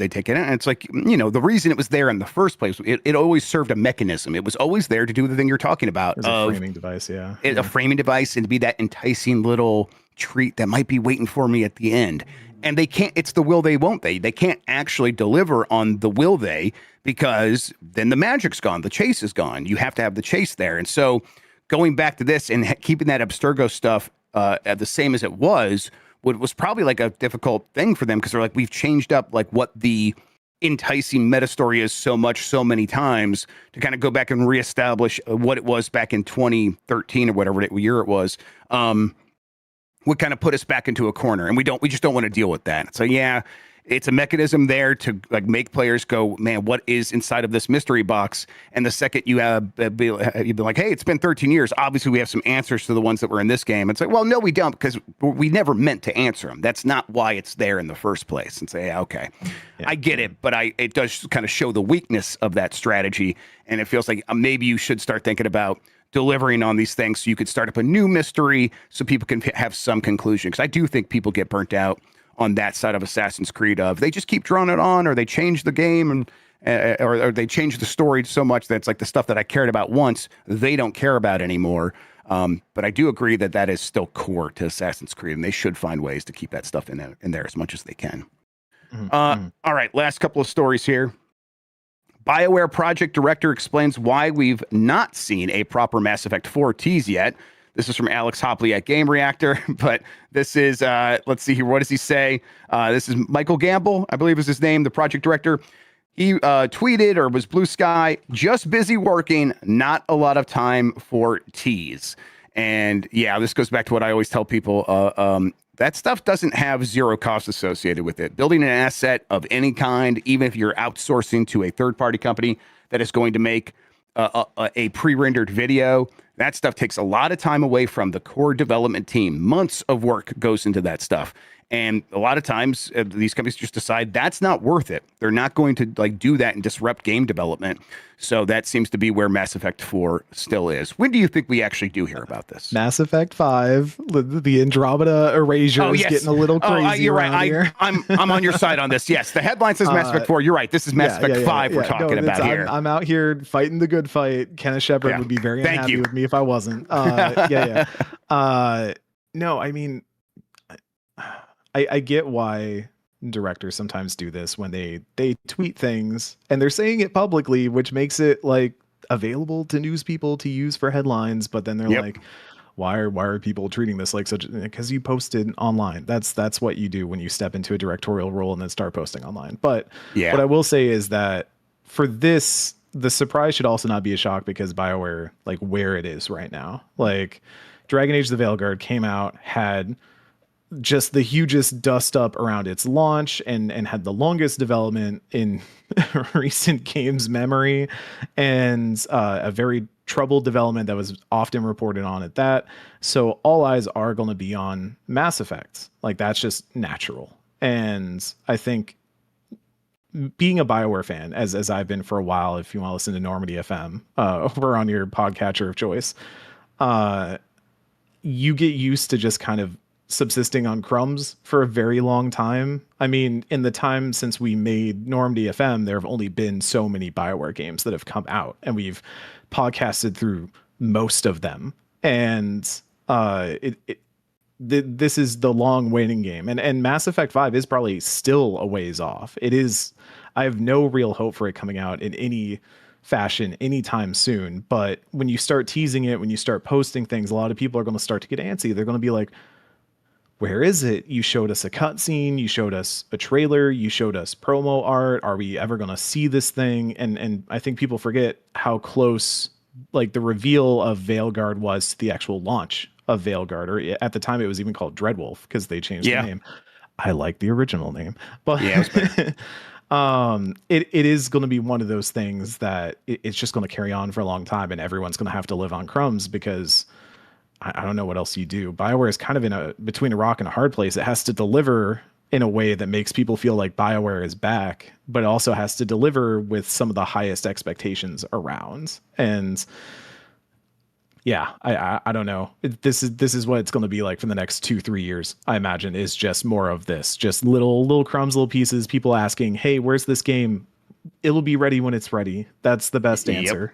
take it? And it's like, the reason it was there in the first place, it always served a mechanism. It was always there to do the thing you're talking about. It's a framing device, yeah. A framing device, and to be that enticing little treat that might be waiting for me at the end. And they can't, it's the will they, won't they? They can't actually deliver on the will they, because then the magic's gone, the chase is gone. You have to have the chase there. And so going back to this and keeping that Abstergo stuff the same as it was probably like a difficult thing for them, because they're like, we've changed up like what the enticing meta story is so many times, to kind of go back and reestablish what it was back in 2013 or whatever year it was, would kind of put us back into a corner, and we just don't want to deal with that. So yeah, it's a mechanism there to like make players go, man, what is inside of this mystery box? And the second you you'd be like, hey, it's been 13 years. Obviously, we have some answers to the ones that were in this game. It's like, well, no, we don't, because we never meant to answer them. That's not why it's there in the first place. And say, yeah, okay, yeah. I get it, but it does kind of show the weakness of that strategy. And it feels like maybe you should start thinking about delivering on these things, so you could start up a new mystery so people can have some conclusion. Because I do think people get burnt out on that side of Assassin's Creed, of they just keep drawing it on, or they change the game, and or they change the story so much that it's like the stuff that I cared about once, they don't care about anymore. But I do agree that is still core to Assassin's Creed, and they should find ways to keep that stuff in there as much as they can. Mm-hmm. All right, last couple of stories here. BioWare project director explains why we've not seen a proper Mass Effect 4 tease yet. This is from Alex Hopley at Game Reactor, but this is, let's see here. What does he say? This is Michael Gamble, I believe is his name, the project director. He tweeted, or was Blue Sky, just busy working, not a lot of time for tease. And yeah, this goes back to what I always tell people. That stuff doesn't have zero cost associated with it. Building an asset of any kind, even if you're outsourcing to a third-party company that is going to make a pre-rendered video, that stuff takes a lot of time away from the core development team. Months of work goes into that stuff. And a lot of times these companies just decide that's not worth it. They're not going to like do that and disrupt game development. So that seems to be where Mass Effect 4 still is. When do you think we actually do hear about this? Mass Effect 5, the Andromeda erasure is getting a little crazy. You're right. I'm on your side on this. Yes, the headline says Mass Effect 4. You're right. This is Mass Effect 5 we're talking about here. I'm out here fighting the good fight. Kenneth Shepard would be very unhappy with me if I wasn't. No, I mean, I get why directors sometimes do this when they tweet things and they're saying it publicly, which makes it like available to news people to use for headlines. But then they're like, why are people treating this like such? Because you posted online. That's what you do when you step into a directorial role and then start posting online. But what I will say is that for this, the surprise should also not be a shock because BioWare, like where it is right now, like Dragon Age: The Veilguard came out, had just the hugest dust up around its launch and had the longest development in recent games memory, and a very troubled development that was often reported on at that. So all eyes are going to be on Mass Effect. Like that's just natural. And I think being a BioWare fan, as I've been for a while, if you want to listen to Normandy FM over on your podcatcher of choice, you get used to just kind of subsisting on crumbs for a very long time. I mean, in the time since we made Normandy FM, there have only been so many BioWare games that have come out, and we've podcasted through most of them. And this is the long waiting game, and Mass Effect 5 is probably still a ways off. It is. I have no real hope for it coming out in any fashion anytime soon. But when you start teasing it, when you start posting things, a lot of people are going to start to get antsy. They're going to be like, where is it? You showed us a cutscene, you showed us a trailer, you showed us promo art. Are we ever going to see this thing? And I think people forget how close like the reveal of Veilguard was to the actual launch of Veilguard, or at the time it was even called Dreadwolf because they changed the name. I like the original name, but it is going to be one of those things that it's just going to carry on for a long time, and everyone's going to have to live on crumbs because I don't know what else you do. BioWare is kind of between a rock and a hard place. It has to deliver in a way that makes people feel like BioWare is back, but it also has to deliver with some of the highest expectations around. And yeah, I don't know. This is what it's going to be like for the next 2-3 years. I imagine is just more of this, just little crumbs, little pieces. People asking, "Hey, where's this game?" It'll be ready when it's ready. That's the best answer.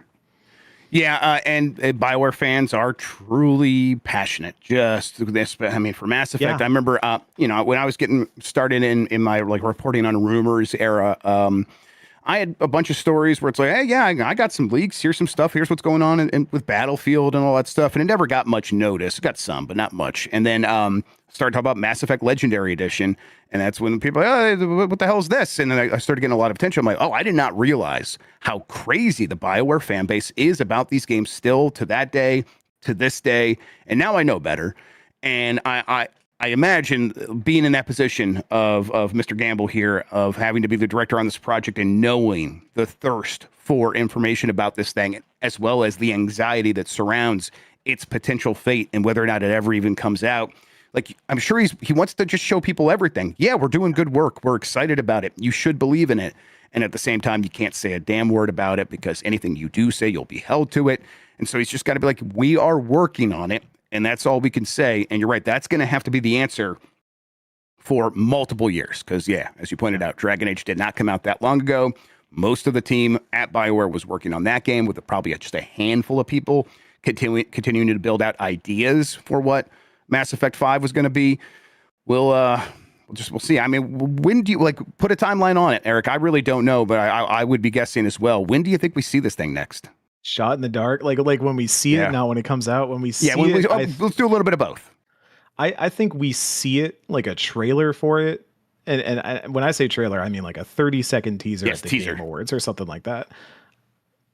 Yeah, and BioWare fans are truly passionate. Just this, I mean, for Mass Effect, I remember, when I was getting started in my like reporting on rumors era, I had a bunch of stories where it's like, hey, yeah, I got some leaks. Here's some stuff. Here's what's going on with Battlefield and all that stuff. And it never got much notice. It got some, but not much. And then started talking about Mass Effect Legendary Edition. And that's when people are like, oh, what the hell is this? And then I started getting a lot of attention. I'm like, oh, I did not realize how crazy the BioWare fan base is about these games still to that day, to this day. And now I know better. And I imagine being in that position of Mr. Gamble here, of having to be the director on this project and knowing the thirst for information about this thing, as well as the anxiety that surrounds its potential fate and whether or not it ever even comes out. Like, I'm sure he wants to just show people everything. Yeah, we're doing good work. We're excited about it. You should believe in it. And at the same time, you can't say a damn word about it because anything you do say, you'll be held to it. And so he's just got to be like, we are working on it. And that's all we can say. And you're right, that's going to have to be the answer for multiple years. Because, yeah, as you pointed out, Dragon Age did not come out that long ago. Most of the team at BioWare was working on that game with probably just a handful of people continuing to build out ideas for what Mass Effect 5 was going to be. We'll we'll see. I mean, when do you like put a timeline on it, Eric? I really don't know, but I would be guessing as well. When do you think we see this thing next? Shot in the dark, like when we see it, not when it comes out. When we see it, let's do a little bit of both. I think we see it like a trailer for it, and when I say trailer, I mean like a 30-second teaser at the Game Awards or something like that.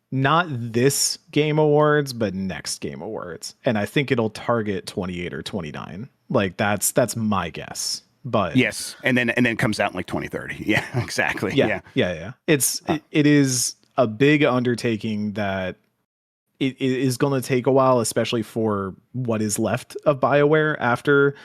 Not this Game Awards, but next Game Awards, and I think it'll target 28 or 29. Like that's my guess. But yes, and then it comes out in like 2030. Yeah, exactly. Yeah. It is a big undertaking that it is going to take a while, especially for what is left of BioWare after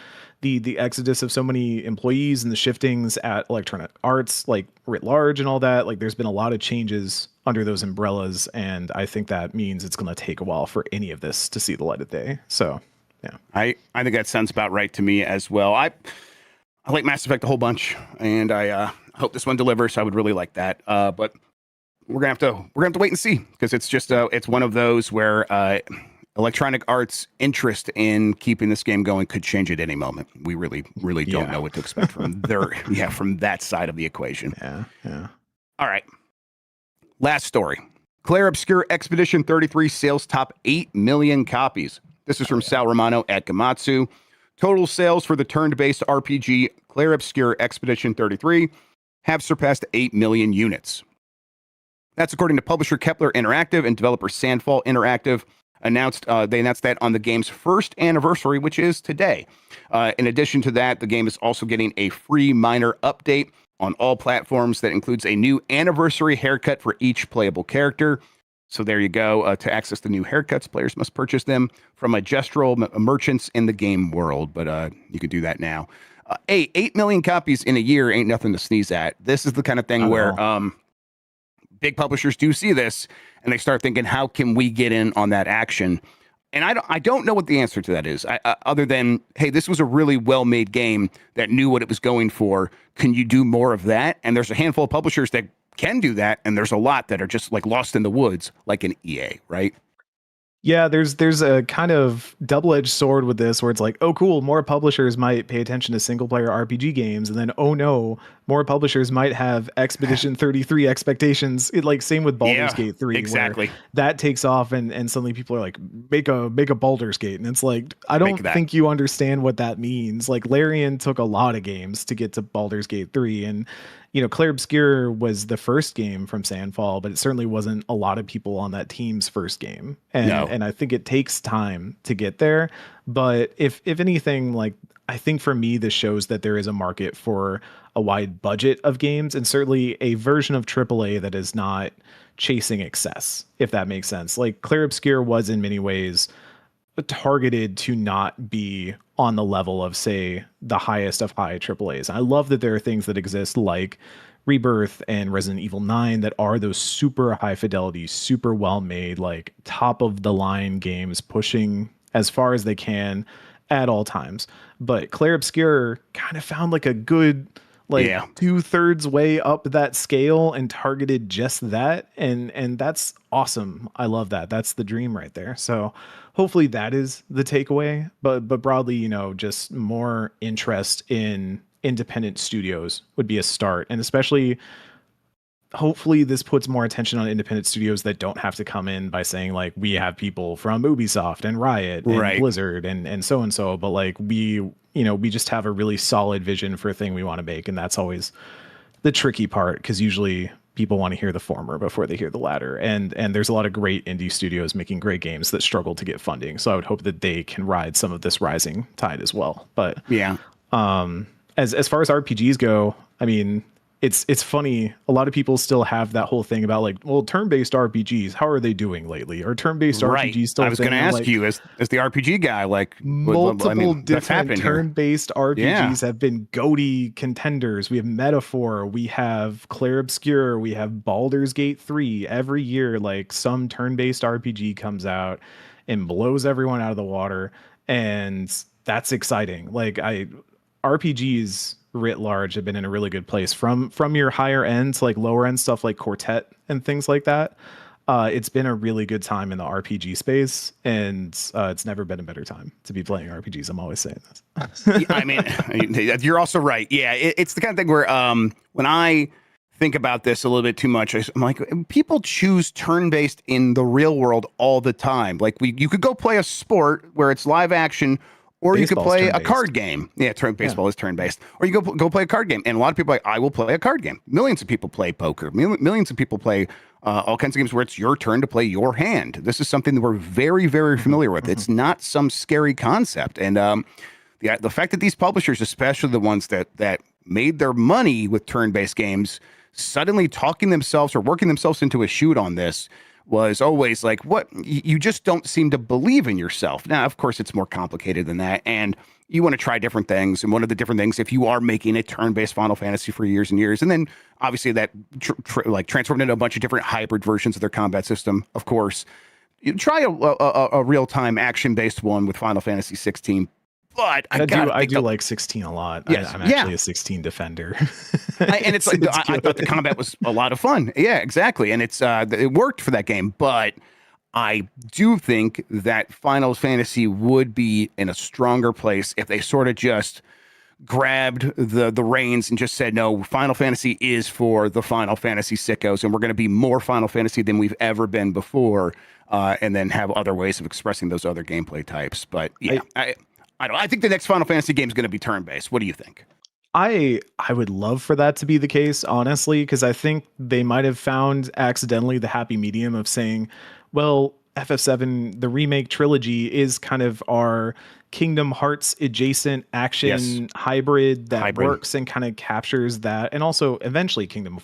the exodus of so many employees and the shiftings at Electronic Arts, like writ large and all that. Like there's been a lot of changes under those umbrellas, and I think that means it's going to take a while for any of this to see the light of day. So yeah, I think that sounds about right to me as well. I like Mass Effect a whole bunch, and I hope this one delivers. I would really like that, but we're gonna have to wait and see, because it's just it's one of those where Electronic Arts' interest in keeping this game going could change at any moment. We really don't know what to expect from from that side of the equation. Yeah. All right. Last story. Clair Obscur Expedition 33 sales top 8 million copies. This is from Sal Romano at Gamatsu. Total sales for the turn-based RPG Clair Obscur Expedition 33 have surpassed 8 million units. That's according to publisher Kepler Interactive and developer Sandfall Interactive. They announced that on the game's first anniversary, which is today. In addition to that, the game is also getting a free minor update on all platforms that includes a new anniversary haircut for each playable character. So there you go. To access the new haircuts, players must purchase them from gestural merchants in the game world. But you can do that now. 8 million copies in a year ain't nothing to sneeze at. This is the kind of thing where big publishers do see this, and they start thinking, how can we get in on that action? And I don't know what the answer to that is, other than, hey, this was a really well-made game that knew what it was going for. Can you do more of that? And there's a handful of publishers that can do that, and there's a lot that are just like lost in the woods, like an EA, right? Yeah, there's a kind of double-edged sword with this, where it's like, oh, cool, more publishers might pay attention to single-player RPG games, and then, oh no, more publishers might have Expedition 33 expectations. Same with Baldur's Gate 3, exactly. where that takes off, and suddenly people are like, make a Baldur's Gate, and it's like, I don't think you understand what that means. Like, Larian took a lot of games to get to Baldur's Gate 3, and Clair Obscur was the first game from Sandfall, but it certainly wasn't a lot of people on that team's first game. And I think it takes time to get there. But if anything, like, I think for me, this shows that there is a market for a wide budget of games, and certainly a version of AAA that is not chasing excess, if that makes sense. Like, Clair Obscur was in many ways targeted to not be on the level of, say, the highest of high AAAs. I love that there are things that exist like Rebirth and Resident Evil 9 that are those super high fidelity, super well made, like top of the line games, pushing as far as they can at all times. But Clair Obscur kind of found like a good 2/3 way up that scale and targeted just that, and that's awesome. I love that. That's the dream right there. So hopefully that is the takeaway, but broadly, just more interest in independent studios would be a start. And especially, hopefully this puts more attention on independent studios that don't have to come in by saying, like, we have people from Ubisoft and Riot and Blizzard and so, but like, we just have a really solid vision for a thing we want to make. And that's always the tricky part, because usually people want to hear the former before they hear the latter. And there's a lot of great indie studios making great games that struggle to get funding. So I would hope that they can ride some of this rising tide as well. But as far as RPGs go, I mean, it's funny. A lot of people still have that whole thing about, like, well, turn-based RPGs, how are they doing lately? Or turn-based RPGs still? I was going to ask you, as the RPG guy, like, multiple different turn-based RPGs have been GOTY contenders. We have Metaphor, we have Clair Obscur, we have Baldur's Gate 3. Every year, like, some turn-based RPG comes out and blows everyone out of the water, and that's exciting. Like, RPGs writ large have been in a really good place, from your higher end to like lower end stuff like Quartet and things like that. it's been a really good time in the RPG space, and it's never been a better time to be playing RPGs. I'm always saying this. Yeah, I mean, you're also right. Yeah, it's the kind of thing where when I think about this a little bit too much, I'm like, people choose turn-based in the real world all the time. Like you could go play a sport where it's live action, or you could Baseball's play a turn-based. card game. Yeah, baseball is turn-based. Or you go play a card game. And a lot of people are like, I will play a card game. Millions of people play poker. Millions of people play all kinds of games where it's your turn to play your hand. This is something that we're very, very familiar with. It's not some scary concept. And the fact that these publishers, especially the ones that made their money with turn-based games, suddenly talking themselves or working themselves into a shoot on this was always like, what? You just don't seem to believe in yourself. Now, of course, it's more complicated than that. And you want to try different things. And one of the different things, if you are making a turn-based Final Fantasy for years and years, and then obviously that transformed into a bunch of different hybrid versions of their combat system, of course, you try a real-time action-based one with Final Fantasy 16. But I do like 16 a lot. Yes, I'm actually a 16 defender. And it's like I thought the combat was a lot of fun. Yeah, exactly. And it worked for that game. But I do think that Final Fantasy would be in a stronger place if they sort of just grabbed the reins and just said, no, Final Fantasy is for the Final Fantasy sickos, and we're going to be more Final Fantasy than we've ever been before, and then have other ways of expressing those other gameplay types. But yeah, I think the next Final Fantasy game is going to be turn-based. What do you think? I would love for that to be the case, honestly, because I think they might have found accidentally the happy medium of saying, well, FF7, the remake trilogy, is kind of our Kingdom Hearts adjacent action hybrid that works and kind of captures that. And also, eventually, Kingdom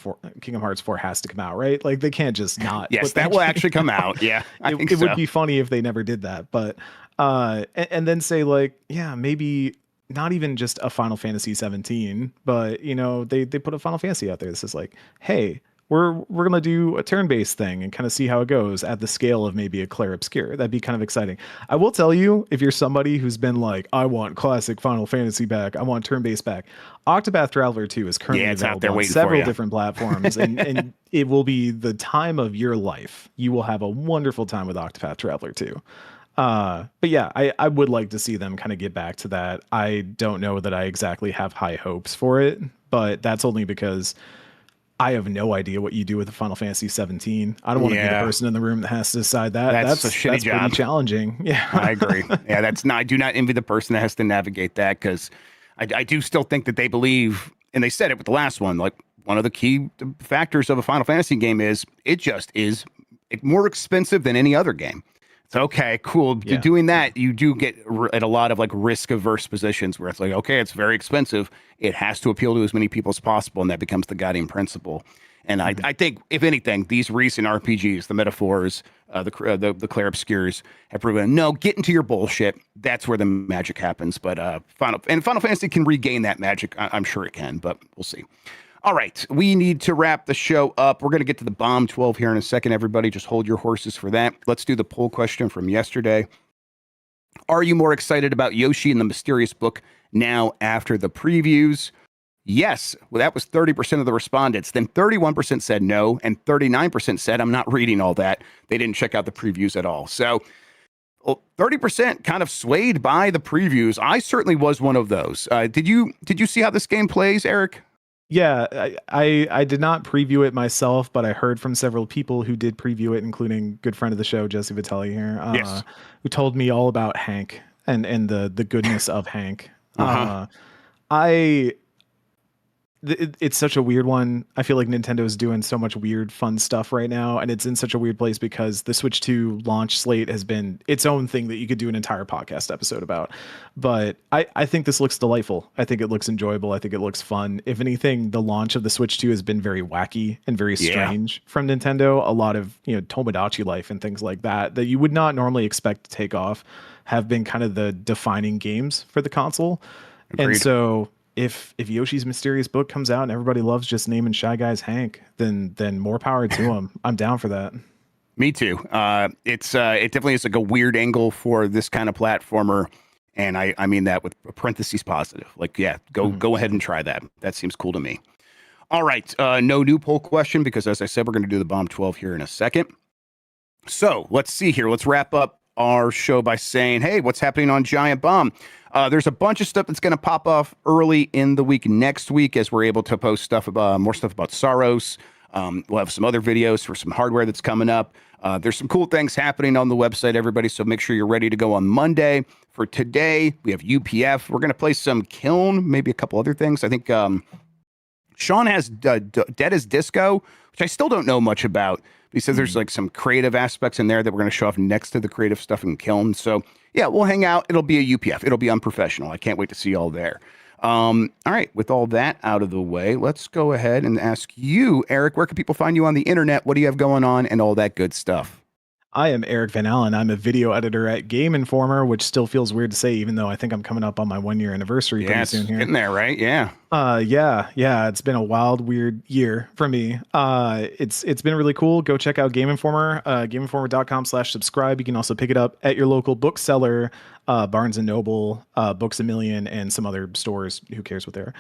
Hearts 4 has to come out, right? Like, they can't just not. Yes, that will actually come out. Yeah, I think it would be funny if they never did that. But and then say, like, yeah, maybe not even just a Final Fantasy 17, but, you know, they put a Final Fantasy out there. This is like, hey, we're going to do a turn-based thing and kind of see how it goes at the scale of maybe a Clair Obscur. That'd be kind of exciting. I will tell you, if you're somebody who's been like, I want classic Final Fantasy back, I want turn-based back, Octopath Traveler 2 is currently available on several different platforms, and it will be the time of your life. You will have a wonderful time with Octopath Traveler 2. But yeah, I would like to see them kind of get back to that. I don't know that I exactly have high hopes for it, but that's only because I have no idea what you do with a Final Fantasy 17. I don't want to be the person in the room that has to decide that. That's a shitty job. Pretty challenging. Yeah, I agree. Yeah, I do not envy the person that has to navigate that, because I do still think that they believe, and they said it with the last one, like one of the key factors of a Final Fantasy game is it just is more expensive than any other game. It's okay, cool. Yeah. Doing that, you do get at a lot of like risk averse positions where it's like, okay, it's very expensive. It has to appeal to as many people as possible, and that becomes the guiding principle. And I think, if anything, these recent RPGs, the metaphors, the Clair Obscurs, have proven, no, get into your bullshit. That's where the magic happens. But Final Fantasy can regain that magic. I'm sure it can, but we'll see. All right, we need to wrap the show up. We're going to get to the Bomb 12 here in a second, everybody. Just hold your horses for that. Let's do the poll question from yesterday. Are you more excited about Yoshi and the Mysterious Book now after the previews? Yes. Well, that was 30% of the respondents. Then 31% said no, and 39% said, I'm not reading all that. They didn't check out the previews at all. So 30% kind of swayed by the previews. I certainly was one of those. Did you see how this game plays, Eric? Yeah, I did not preview it myself, but I heard from several people who did preview it, including good friend of the show, Jesse Vitelli here, who told me all about Hank and the goodness of Hank. It's such a weird one. I feel like Nintendo is doing so much weird, fun stuff right now, and it's in such a weird place because the Switch 2 launch slate has been its own thing that you could do an entire podcast episode about. But I think this looks delightful. I think it looks enjoyable. I think it looks fun. If anything, the launch of the Switch 2 has been very wacky and very strange from Nintendo. A lot of, Tomodachi Life and things like that you would not normally expect to take off have been kind of the defining games for the console. Agreed. And so if Yoshi's Mysterious Book comes out and everybody loves just naming Shy Guys Hank, then more power to him. I'm down for that. Me too. It definitely is like a weird angle for this kind of platformer, and I mean that with parentheses positive. Like, yeah, go ahead and try that. That seems cool to me. All right, no new poll question because, as I said, we're going to do the Bomb 12 here in a second. So let's see here. Let's wrap up our show by saying, hey, what's happening on Giant Bomb? There's a bunch of stuff that's going to pop off early in the week next week as we're able to post stuff about more stuff about Saros. We'll have some other videos for some hardware that's coming up. There's some cool things happening on the website, everybody. So make sure you're ready to go on Monday. For today, we have UPF. We're going to play some Kiln, maybe a couple other things. I think Sean has Dead as Disco, which I still don't know much about. He says there's like some creative aspects in there that we're going to show off next to the creative stuff in Kiln. So yeah, we'll hang out. It'll be a UPF. It'll be unprofessional. I can't wait to see you all there. All right, with all that out of the way, let's go ahead and ask you, Eric, where can people find you on the internet? What do you have going on and all that good stuff? I am Eric Van Allen. I'm a video editor at Game Informer, which still feels weird to say, even though I think I'm coming up on my 1 year anniversary pretty soon here. Getting there, right? Yeah. Yeah. It's been a wild, weird year for me. It's been really cool. Go check out Game Informer, gameinformer.com/subscribe. You can also pick it up at your local bookseller, Barnes and Noble, Books A Million, and some other stores. Who cares what they're?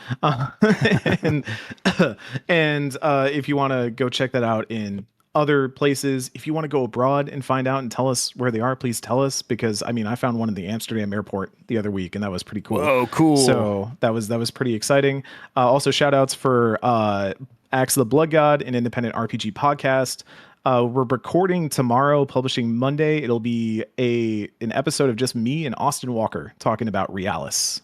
And if you want to go check that out in other places, if you want to go abroad and find out and tell us where they are, please tell us, because I mean, I found one in the Amsterdam airport the other week and that was pretty cool. Oh, cool. So that was pretty exciting. Also shout outs for Axe of the Blood God, an independent RPG podcast. We're recording tomorrow, publishing Monday. It'll be an episode of just me and Austin Walker talking about Realis,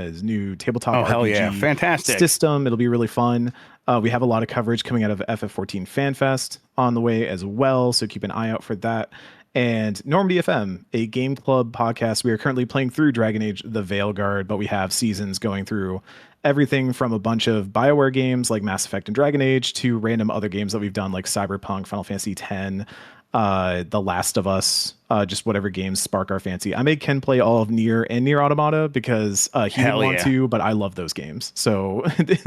his new tabletop RPG hell yeah. Fantastic system. It'll be really fun. We have a lot of coverage coming out of FF14 FanFest on the way as well, so keep an eye out for that. And Normandy FM, a game club podcast. We are currently playing through Dragon Age The Veilguard, but we have seasons going through everything from a bunch of BioWare games like Mass Effect and Dragon Age to random other games that we've done like Cyberpunk, Final Fantasy X, The Last of Us, just whatever games spark our fancy. I made Ken play all of Nier and Nier Automata because he didn't want to, but I love those games. So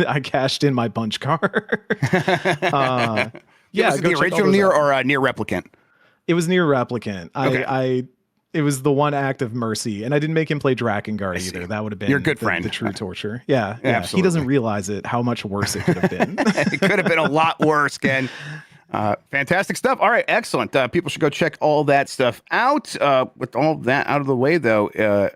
I cashed in my punch card. Was it the original Nier or Nier Replicant? It was Nier Replicant. Okay. It was the one act of mercy, and I didn't make him play Drakengard either. That would have been your good friend. The true torture. Yeah. Absolutely. He doesn't realize how much worse it could have been. It could have been a lot worse, Ken. Fantastic stuff. All right, excellent. People should go check all that stuff out. With all that out of the way, though,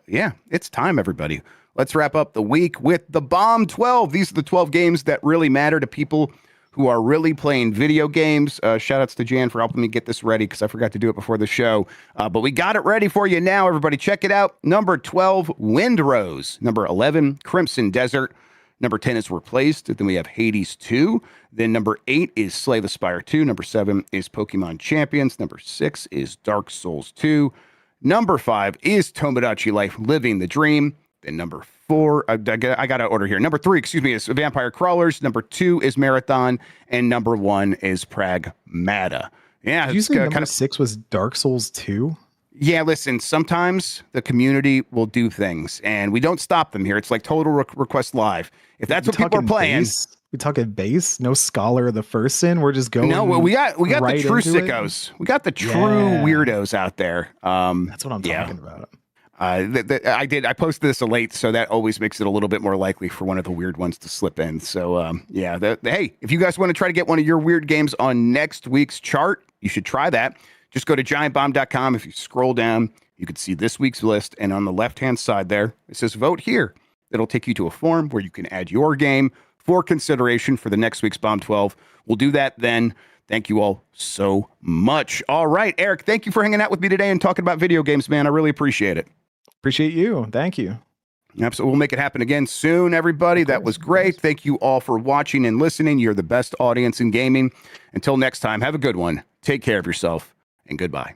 it's time, everybody. Let's wrap up the week with the Bomb 12. These are the 12 games that really matter to people who are really playing video games. Shout outs to Jan for helping me get this ready because I forgot to do it before the show. But we got it ready for you now, everybody. Check it out. Number 12, Windrose. Number 11, Crimson Desert. Number 10 is Replaced. Then we have Hades 2. Then number 8 is Slay the Spire 2. Number 7 is Pokemon Champions. Number 6 is Dark Souls 2. Number 5 is Tomodachi Life Living the Dream. Then number 4, I got to order here. Number 3, is Vampire Crawlers. Number 2 is Marathon. And number 1 is Pragmata. Yeah. Did you say number 6 was Dark Souls 2? Yeah, listen, sometimes the community will do things, and we don't stop them here. It's like Total Request Live. If that's what people are playing... We talking base? No Scholar of the First Sin? We're just going... No, well, we got right the true sickos. We got the true weirdos out there. That's what I'm talking about. I posted this late, so that always makes it a little bit more likely for one of the weird ones to slip in. So, hey, if you guys want to try to get one of your weird games on next week's chart, you should try that. Just go to giantbomb.com. If you scroll down, you can see this week's list. And on the left-hand side there, it says vote here. It'll take you to a form where you can add your game for consideration for the next week's Bomb 12. We'll do that then. Thank you all so much. All right, Eric, thank you for hanging out with me today and talking about video games, man. I really appreciate it. Appreciate you. Thank you. Absolutely. We'll make it happen again soon, everybody. That was great. Thank you all for watching and listening. You're the best audience in gaming. Until next time, have a good one. Take care of yourself, and goodbye.